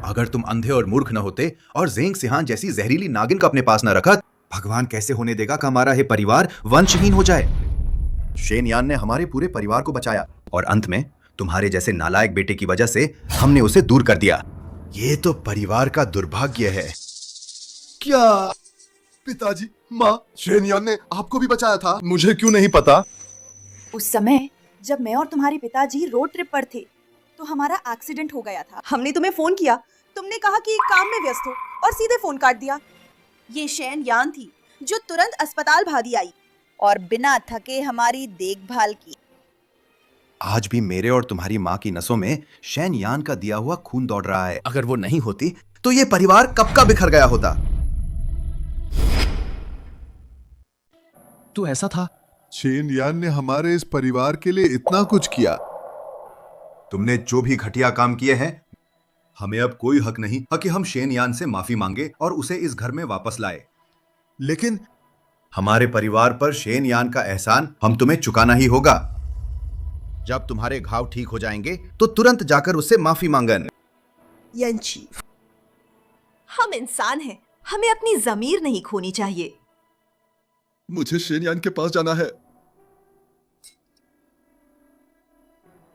अगर तुम अंधे और मूर्ख न होते और ज़ेंग सिहान जैसी जहरीली नागिन को अपने पास न रखा, भगवान कैसे होने देगा कि हमारा ये परिवार वंशहीन हो जाए। शेन यान ने हमारे पूरे परिवार को बचाया और अंत में तुम्हारे जैसे नालायक बेटे की वजह से हमने उसे दूर कर दिया। ये तो परिवार का दुर्भाग्य है। क्या पिताजी, माँ, शेन यान ने आपको भी बचाया था? मुझे क्यों नहीं पता? उस समय जब मैं और तुम्हारे पिताजी रोड ट्रिप पर थे तो हमारा एक्सीडेंट हो गया था। हमने तुम्हें फोन किया, तुमने कहा कि काम में व्यस्त हो और सीधे फोन काट दिया। ये शेन यान थी जो तुरंत अस्पताल भागी आई और बिना थके हमारी देखभाल की। आज भी मेरे और तुम्हारी माँ की नसों में शेन यान का दिया हुआ खून दौड़ रहा है। अगर वो नहीं होती तो ये परिवार कब का बिखर गया होता। तो ऐसा था। शेन यान ने हमारे इस परिवार के लिए इतना कुछ किया। तुमने जो भी घटिया काम किए हैं, हमें अब कोई हक नहीं कि हम शेन यान से माफी मांगे और उसे इस घर में वापस लाए। लेकिन हमारे परिवार पर शेन यान का एहसान हम तुम्हें चुकाना ही होगा। जब तुम्हारे घाव ठीक हो जाएंगे तो तुरंत जाकर उससे माफी मांगन। यंची, हम इंसान हैं, हमें अपनी जमीर नहीं खोनी चाहिए। मुझे शेन यान के पास जाना है।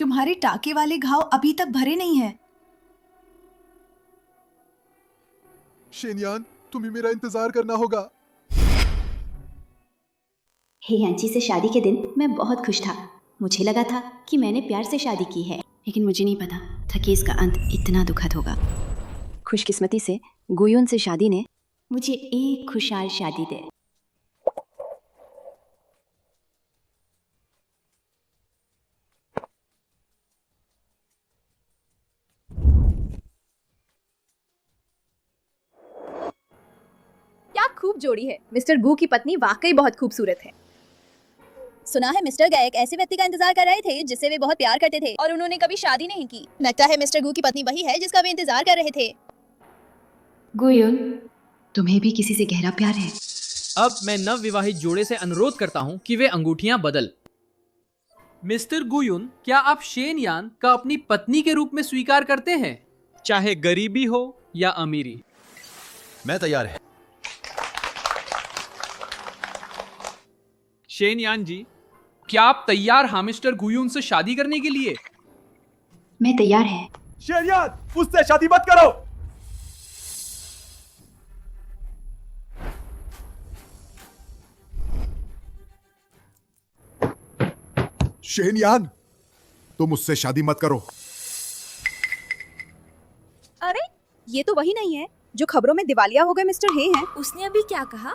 तुम्हारे टाके वाले घाव अभी तक भरे नहीं हैं। शेन यान, तुम्हें मेरा इंतजार करना होगा। हेयांची से शादी के दिन मैं बहुत खुश था। मुझे लगा था कि मैंने प्यार से शादी की है, लेकिन मुझे नहीं पता था कि इसका अंत इतना दुखद होगा। खुशकिस्मती से गुयुन से शादी ने मुझे एक खुशहाल शादी दे। क्या खूब जोड़ी है। मिस्टर गू की पत्नी वाकई बहुत खूबसूरत है। सुना है मिस्टर गे एक ऐसे व्यक्ति का इंतजार कर रहे थे जिससे वे बहुत प्यार करते थे और उन्होंने कभी शादी नहीं की। लगता है मिस्टर गू की पत्नी वही है जिसका वे इंतजार कर रहे थे। गुयुन, तुम्हें भी किसी से गहरा प्यार है? अब मैं नव विवाहित जोड़े से अनुरोध करता हूँ कि वे अंगूठियां बदल। मिस्टर गुयुन, क्या आप शेन यान का अपनी पत्नी के रूप में स्वीकार करते हैं, चाहे गरीबी हो या अमीरी? मैं तैयार है। शेन यान जी, क्या आप तैयार हैं मिस्टर गुयुन से शादी करने के लिए? मैं तैयार है। शेन यान, उससे शादी मत करो। शेन यान, तुम उससे शादी मत करो। अरे ये तो वही नहीं है जो खबरों में दिवालिया हो गए मिस्टर हे हैं। उसने अभी क्या कहा?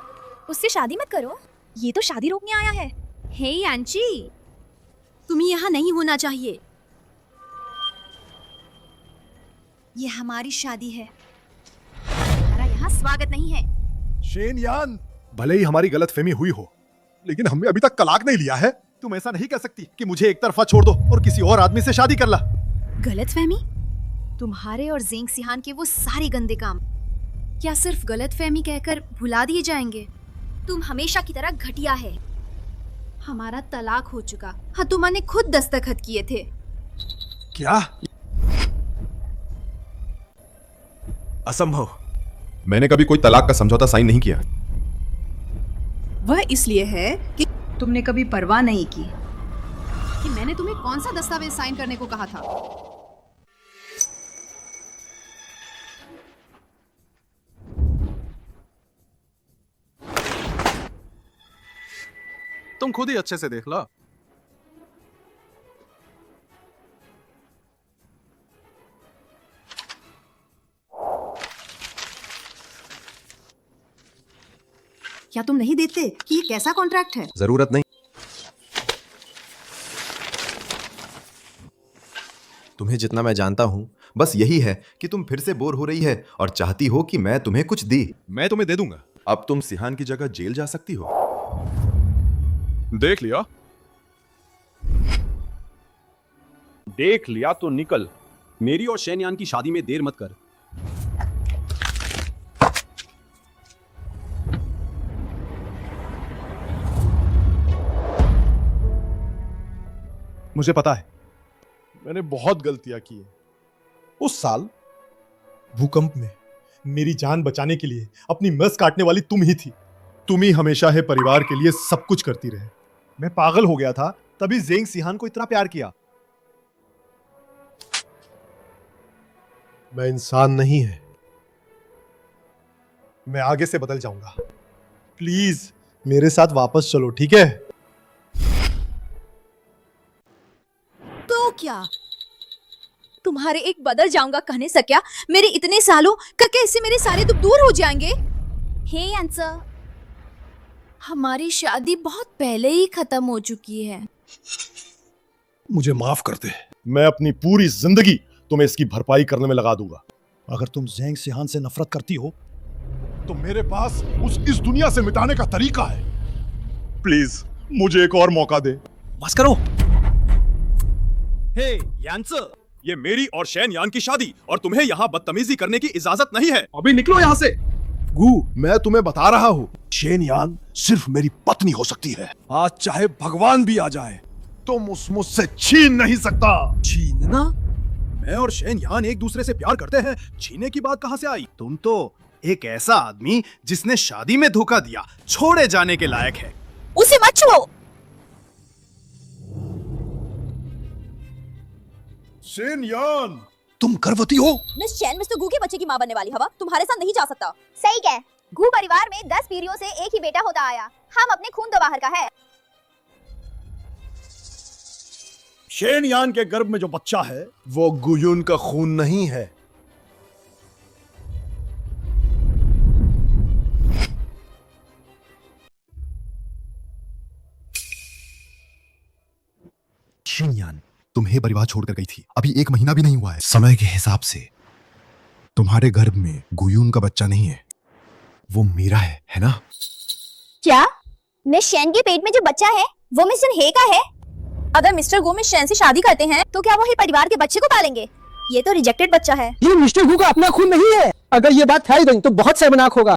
उससे शादी मत करो। ये तो शादी रोकने आया है। हे यांची, तुम्हें यहाँ नहीं होना चाहिए। ये हमारी शादी है, हमारा यहाँ स्वागत नहीं है। शेन यान, भले ही हमारी गलतफहमी हुई हो, लेकिन हमने अभी तक तलाक नहीं लिया है। तुम ऐसा नहीं कह सकती कि मुझे एक तरफा छोड़ दो और किसी और आदमी से शादी कर ला। गलतफहमी? तुम्हारे और जेंग सिहान के वो सारे गंदे काम क्या सिर्फ गलतफहमी कहकर भुला दिए जाएंगे? तुम हमेशा की तरह घटिया है। हमारा तलाक हो चुका। हाँ, तुमने खुद दस्तखत किए थे। क्या? असंभव। मैंने कभी कोई तलाक का समझौता साइन नहीं किया। वह इसलिए है कि तुमने कभी परवाह नहीं की कि मैंने तुम्हें कौन सा दस्तावेज साइन करने को कहा था। तुम खुद ही अच्छे से देख लो। क्या तुम नहीं देखते कि ये कैसा कॉन्ट्रैक्ट है? जरूरत नहीं। तुम्हें जितना मैं जानता हूं, बस यही है कि तुम फिर से बोर हो रही है और चाहती हो कि मैं तुम्हें कुछ दी। मैं तुम्हें दे दूंगा। अब तुम सिहान की जगह जेल जा सकती हो। देख लिया? देख लिया तो निकल। मेरी और शेनयान की शादी में देर मत कर। मुझे पता है मैंने बहुत गलतियां की है। उस साल भूकंप में मेरी जान बचाने के लिए अपनी नस काटने वाली तुम ही थी। तुम ही हमेशा है परिवार के लिए सब कुछ करती रहे। मैं पागल हो गया था, तभी जेंग सिहान को इतना प्यार किया। मैं इंसान नहीं है। मैं आगे से बदल जाऊंगा। प्लीज मेरे साथ वापस चलो, ठीक है? तो क्या तुम्हारे एक बदल जाऊंगा कहने से क्या मेरे इतने सालों का कैसे मेरे सारे दुख दूर हो जाएंगे? हे आंसर, हमारी शादी बहुत पहले ही खत्म हो चुकी है। मुझे माफ कर दे। मैं अपनी पूरी जिंदगी तुम्हें इसकी भरपाई करने में लगा दूंगा। अगर तुम जेंग सिहान से नफरत करती हो तो मेरे पास इस दुनिया से मिटाने का तरीका है। प्लीज मुझे एक और मौका दे। बस करो। हे यान्सर, ये मेरी और शेनयान की शादी और तुम्हें यहाँ बदतमीजी करने की इजाजत नहीं है। अभी निकलो यहाँ से। गू, मैं तुम्हें बता रहा हूँ, शेनयान सिर्फ मेरी पत्नी हो सकती है। आज चाहे भगवान भी आ जाए, तुम मुझसे छीन नहीं सकता। छीनना? मैं और शेनयान एक दूसरे से प्यार करते हैं, छीने की बात कहाँ से आई? तुम तो एक ऐसा आदमी जिसने शादी में धोखा दिया, छोड़े जाने के लायक है। उसे मत छुओ। शेनयान, तुम गर्भवती हो? मिस चैन मिस्टर गू के बच्चे की मां बनने वाली हवा तुम्हारे साथ नहीं जा सकता। सही कह। गू परिवार में 10 पीढ़ियों से एक ही बेटा होता आया। हम अपने खून दबाहर का है। शेनयान के गर्भ में जो बच्चा है वो गुयुन का खून नहीं है। शेनयान तुम्हें परिवार छोड़कर गई थी, अभी 1 महीना भी नहीं हुआ है। समय के हिसाब से तुम्हारे गर्भ में गुयुन का बच्चा नहीं है, वो मेरा है ना? क्या मिस शेन के पेट में जो बच्चा है वो मिस्टर हे का है? अगर मिस्टर गो मिस चैन से शादी करते हैं तो क्या वो ही परिवार के बच्चे को पालेंगे? ये तो रिजेक्टेड बच्चा है। ये मिस्टर गू का अपना खून नहीं है। अगर ये बात फैल गई तो बहुत शर्मनाक होगा।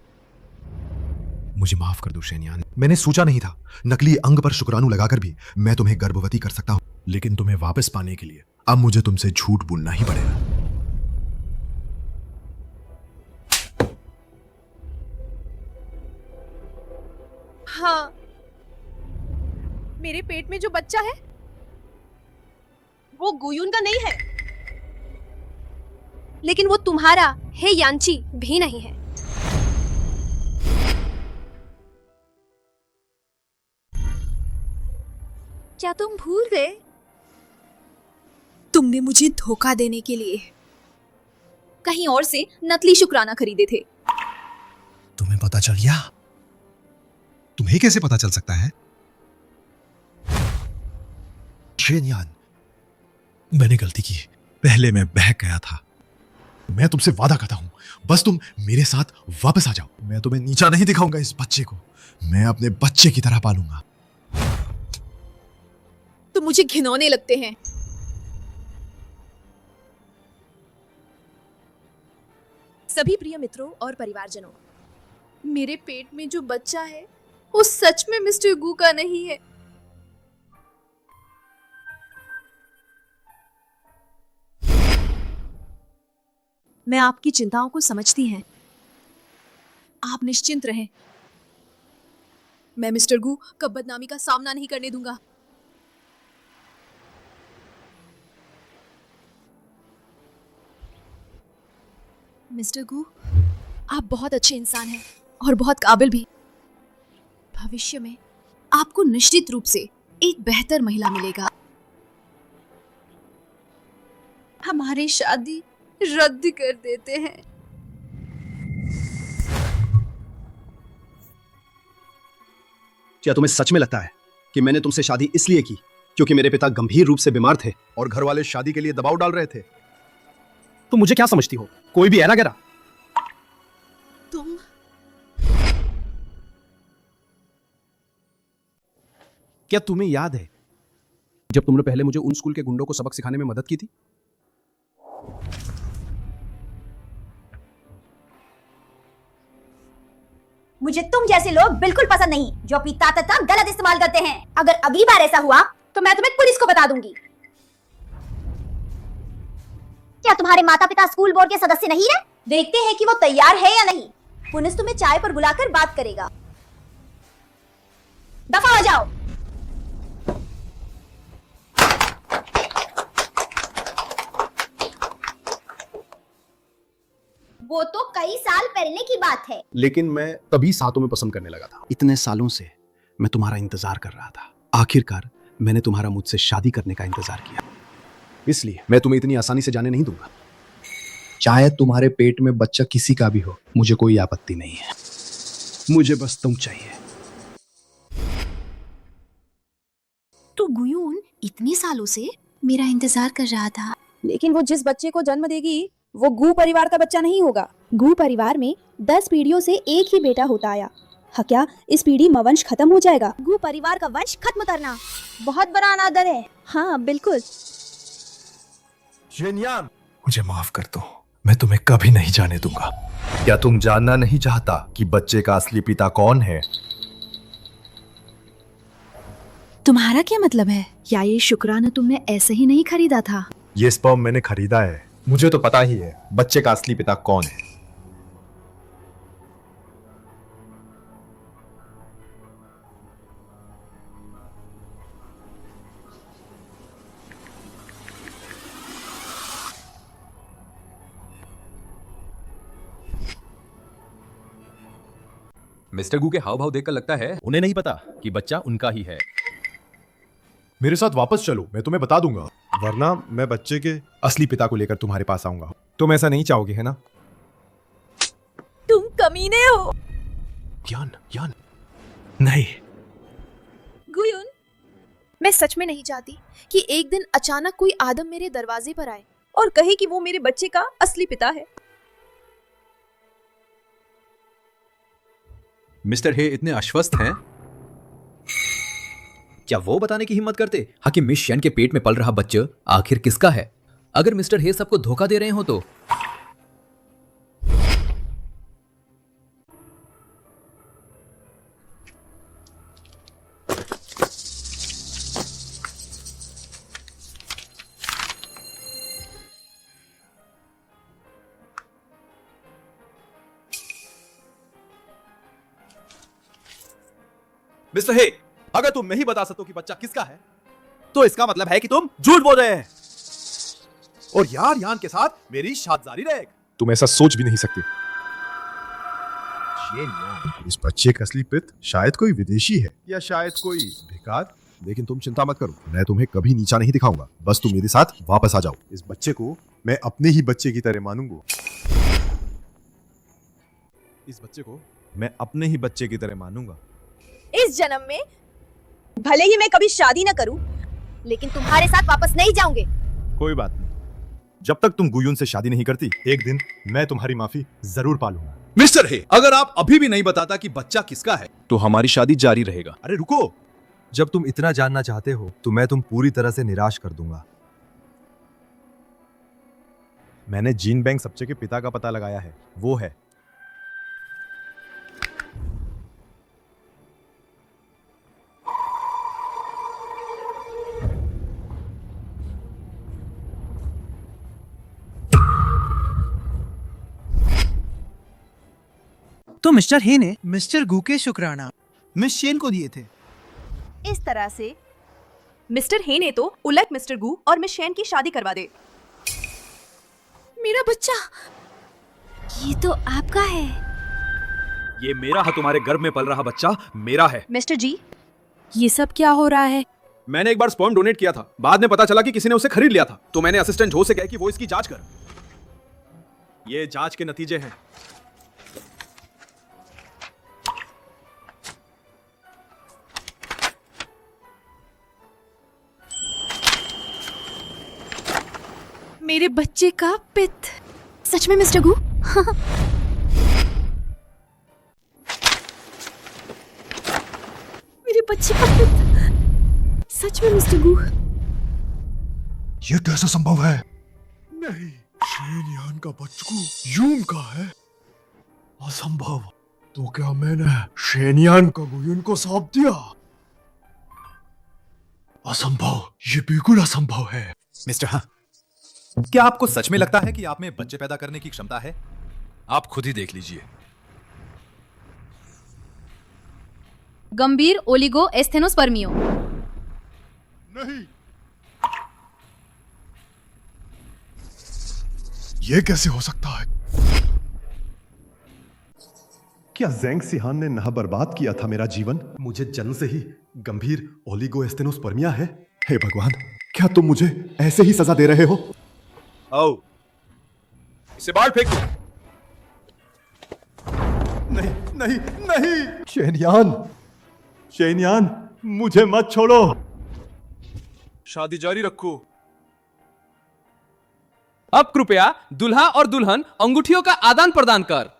मुझे माफ कर दो शेनयान, मैंने सोचा नहीं था। नकली अंग पर शुक्राणु लगाकर भी मैं तुम्हें गर्भवती कर सकता हूँ, लेकिन तुम्हें वापस पाने के लिए अब मुझे तुमसे झूठ बोलना ही पड़ेगा। हाँ, मेरे पेट में जो बच्चा है वो गुयुन का नहीं है, लेकिन वो तुम्हारा हे यांची भी नहीं है। क्या तुम भूल गए? तुमने मुझे धोखा देने के लिए कहीं और से नकली शुक्राना खरीदे थे। तुम्हें पता चल गया? तुम्हें कैसे पता चल सकता है? शेनयान, मैंने गलती की। पहले मैं बहक गया था। मैं तुमसे वादा करता हूं, बस तुम मेरे साथ वापस आ जाओ। मैं तुम्हें नीचा नहीं दिखाऊंगा। इस बच्चे को मैं अपने बच्चे की तरह पालूंगा। तुम मुझे घिनौने लगते हैं। सभी प्रिय मित्रों और परिवारजनों, मेरे पेट में जो बच्चा है वो सच में मिस्टर गू का नहीं है। मैं आपकी चिंताओं को समझती हैं। आप निश्चिंत रहें, मैं मिस्टर गू कब बदनामी का सामना नहीं करने दूंगा। मिस्टर गू, आप बहुत अच्छे इंसान हैं और बहुत काबिल भी। भविष्य में आपको निश्चित रूप से एक बेहतर महिला मिलेगा। हमारी शादी रद्द कर देते हैं। क्या तुम्हें सच में लगता है कि मैंने तुमसे शादी इसलिए की क्योंकि मेरे पिता गंभीर रूप से बीमार थे और घर वाले शादी के लिए दबाव डाल रहे थे? तुम मुझे क्या समझती हो, कोई भी ऐरा गैरा? तुम क्या तुम्हें याद है जब तुमने पहले मुझे उन स्कूल के गुंडों को सबक सिखाने में मदद की थी? मुझे तुम जैसे लोग बिल्कुल पसंद नहीं जो अपनी ताकत का गलत इस्तेमाल करते हैं। अगर अगली बार ऐसा हुआ तो मैं तुम्हें पुलिस को बता दूंगी। क्या तुम्हारे माता पिता स्कूल बोर्ड के सदस्य नहीं है? देखते हैं कि वो तैयार है या नहीं। पुलिस तुम्हें चाय पर बुलाकर बात करेगा। दफा हो जाओ। वो तो कई साल पहले की बात है। लेकिन मैं तभी सातों में पसंद करने लगा था। इतने सालों से मैं तुम्हारा इंतजार कर रहा था। आखिरकार मैंने तुम्हारा मुझसे शादी करने का इंतजार किया। इसलिए मैं तुम्हें इतनी आसानी से जाने नहीं दूंगा। चाहे तुम्हारे पेट में बच्चा किसी का भी हो, मुझे कोई आपत्ति नहीं है। मुझे बस तुम चाहिए। तो गुयून इतने सालों से मेरा इंतजार कर रहा था। लेकिन वो जिस बच्चे को जन्म देगी वो गू परिवार का बच्चा नहीं होगा। गू परिवार में 10 पीढ़ियों से एक ही बेटा होता आया। हाँ, क्या इस पीढ़ी में वंश खत्म हो जाएगा? गू परिवार का वंश खत्म करना बहुत बड़ा अनादर है। हाँ बिल्कुल। शेनयान, मुझे माफ कर दो, मैं तुम्हें कभी नहीं जाने दूंगा। क्या तुम जानना नहीं चाहता कि बच्चे का असली पिता कौन है? तुम्हारा क्या मतलब है? या ये शुक्राना तुमने ऐसे ही नहीं खरीदा था? ये स्पर्म मैंने खरीदा है। मुझे तो पता ही है बच्चे का असली पिता कौन है। मिस्टर गू के हाव भाव देखकर लगता है उन्हें नहीं पता कि बच्चा उनका ही है। मेरे साथ वापस चलो, मैं तुम्हें बता दूंगा, वरना मैं बच्चे के असली पिता को लेकर तुम्हारे पास आऊंगा। तुम ऐसा नहीं चाहोगे, है ना? तुम कमीने हो। यान, यान, नहीं। गुयून, मैं सच में नहीं चाहती कि एक दिन अचानक कोई आदम मेरे दरवाजे पर आए और कहे कि वो मेरे बच्चे का असली पिता है। मिस्टर हे इतने आश्वस्त हैं? क्या वो बताने की हिम्मत करते हाँ कि मिस शेन के पेट में पल रहा बच्चा आखिर किसका है? अगर मिस्टर हे सबको धोखा दे रहे हो तो मिस्टर हे, अगर तुम नहीं बता सकते कि बच्चा किसका है तो इसका मतलब है कि तुम झूठ बोल रहे हैं और यान के साथ मेरी शादी जारी रहेगी। तुम ऐसा सोच भी नहीं सकते। इस बच्चे का असली पिता शायद कोई विदेशी है या शायद कोई भिखार। लेकिन तुम चिंता मत करो, मैं तुम्हें कभी नीचा नहीं दिखाऊंगा। बस तुम मेरे साथ वापस आ जाओ। इस बच्चे को मैं अपने ही बच्चे की तरह मानूंगा। इस बच्चे को मैं अपने ही बच्चे की तरह मानूंगा। इस जन्म में भले ही मैं कभी शादी न करूं, लेकिन तुम्हारे साथ वापस नहीं जाऊंगे। कोई बात नहीं, जब तक तुम गुयून से शादी नहीं करती, एक दिन मैं तुम्हारी माफी जरूर पालूंगा। मिस्टर हे, अगर आप अभी भी नहीं बताता कि बच्चा किसका है तो हमारी शादी जारी रहेगा। अरे रुको, जब तुम इतना जानना चाहते हो तो मैं तुम पूरी तरह से निराश कर दूंगा। मैंने जीन बैंक सबचे के पिता का पता लगाया है, वो है। तो मिस्टर हे ने मिस्टर गू के शुक्राना मिस शेन को दिए थे। इस तरह से मिस्टर हे ने तो उलट मिस्टर गू और मिस शेन की शादी करवा दे। मेरा बच्चा, ये तो आपका है। ये मेरा है, तुम्हारे गर्भ में पल रहा बच्चा मेरा है। मिस्टर जी, ये सब क्या हो रहा है? मैंने एक बार स्पर्म डोनेट किया था, बाद में पता चला कि किसी ने उसे खरीद लिया था, तो मैंने असिस्टेंट जो से कहा कि वो इसकी जांच कर। ये जांच के नतीजे हैं। मेरे बच्चे का पित्त। सच में मिस्टर गू? मेरे बच्चे का पित्त। सच में मिस्टर गू? ये कैसे संभव है? नहीं, शेन यान का बच्चू यून का है। असंभव। तो क्या मैंने शेन यान का गुयुन को सौंप दिया? असंभव, ये बिल्कुल असंभव है। मिस्टर हाँ, क्या आपको सच में लगता है कि आप में बच्चे पैदा करने की क्षमता है? आप खुद ही देख लीजिए। गंभीर ओलिगो एस्थेनोस्पर्मियो। नहीं, ये कैसे हो सकता है? क्या ज़ेंग सिहान ने ना बर्बाद किया था मेरा जीवन? मुझे जन्म से ही गंभीर ओलिगोएस्थेनोस्पर्मिया है। हे भगवान, क्या तुम मुझे ऐसे ही सजा दे रहे हो? आओ, इसे बाहर फेंक दो। नहीं नहीं नहीं, शेनयान, शेनयान, मुझे मत छोड़ो। शादी जारी रखो। अब कृपया दुल्हा और दुल्हन अंगूठियों का आदान प्रदान कर।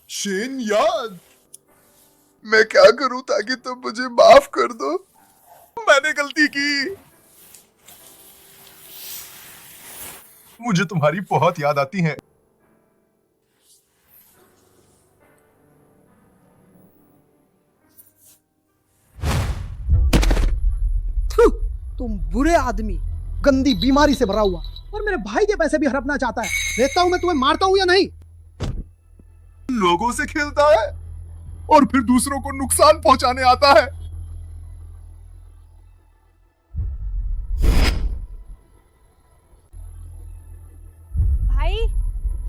शेन यान, मैं क्या करूं ताकि तुम मुझे माफ कर दो? मैंने गलती की। मुझे तुम्हारी बहुत याद आती है। तुम बुरे आदमी, गंदी बीमारी से भरा हुआ, और मेरे भाई के पैसे भी हड़पना चाहता है। देखता हूं मैं तुम्हें मारता हूं या नहीं। लोगों से खेलता है और फिर दूसरों को नुकसान पहुंचाने आता है। भाई,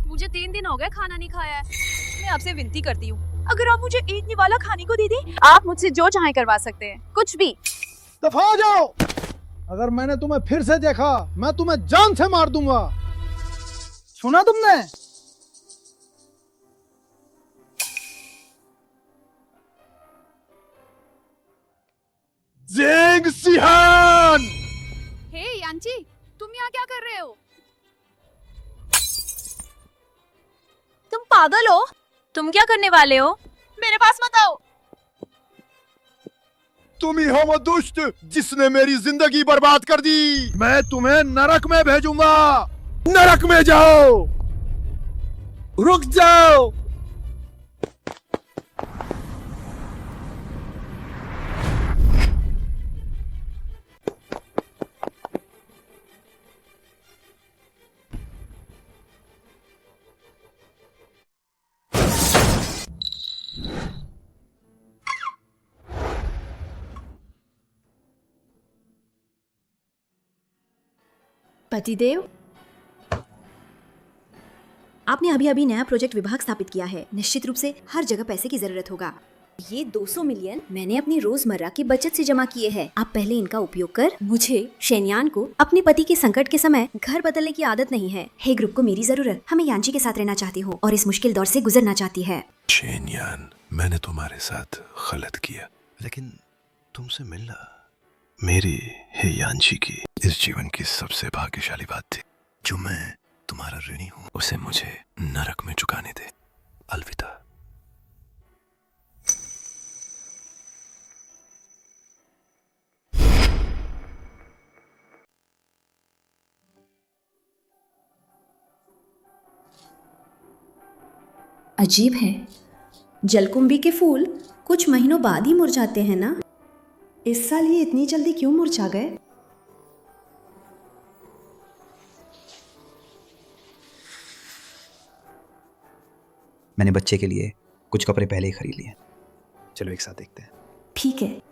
मुझे 3 दिन हो गए खाना नहीं खाया है। मैं आपसे विनती करती हूँ, अगर आप मुझे एक निवाला खाने को दे दी, आप मुझसे जो चाहे करवा सकते हैं, कुछ भी। दफा हो जाओ। अगर मैंने तुम्हें फिर से देखा, मैं तुम्हें जान से मार दूंगा। सुना तुमने? Zeng Sheehan! हे यांची, तुम यहाँ क्या कर रहे हो? तुम पागल हो? तुम क्या करने वाले हो? मेरे पास मत आओ। तुम ही हो वो दुष्ट जिसने मेरी जिंदगी बर्बाद कर दी। मैं तुम्हें नरक में भेजूंगा। नरक में जाओ। रुक जाओ। पतिदेव, आपने अभी अभी नया प्रोजेक्ट विभाग स्थापित किया है। निश्चित रूप से हर जगह पैसे की जरूरत होगा। ये 200 मिलियन मैंने अपनी रोजमर्रा की बचत से जमा किए हैं। आप पहले इनका उपयोग कर मुझे शेनयान को अपने पति के संकट के समय घर बदलने की आदत नहीं है। हे ग्रुप को मेरी जरूरत, हमें यांची के साथ रहना चाहती हूँ और इस मुश्किल दौर से गुजरना चाहती है। शेनयान, मैंने तुम्हारे साथ गलत किया, लेकिन तुमसे मिलना मेरी हे यांची की इस जीवन की सबसे भाग्यशाली बात थी। जो मैं तुम्हारा ऋणी हूँ उसे मुझे नरक में चुकाने दे। अलविदा। अजीब है, जलकुंभी के फूल कुछ महीनों बाद ही मुरझाते हैं ना। इस साल ये इतनी जल्दी क्यों मुरझा गए? मैंने बच्चे के लिए कुछ कपड़े पहले ही खरीद लिए। चलो एक साथ देखते हैं। ठीक है।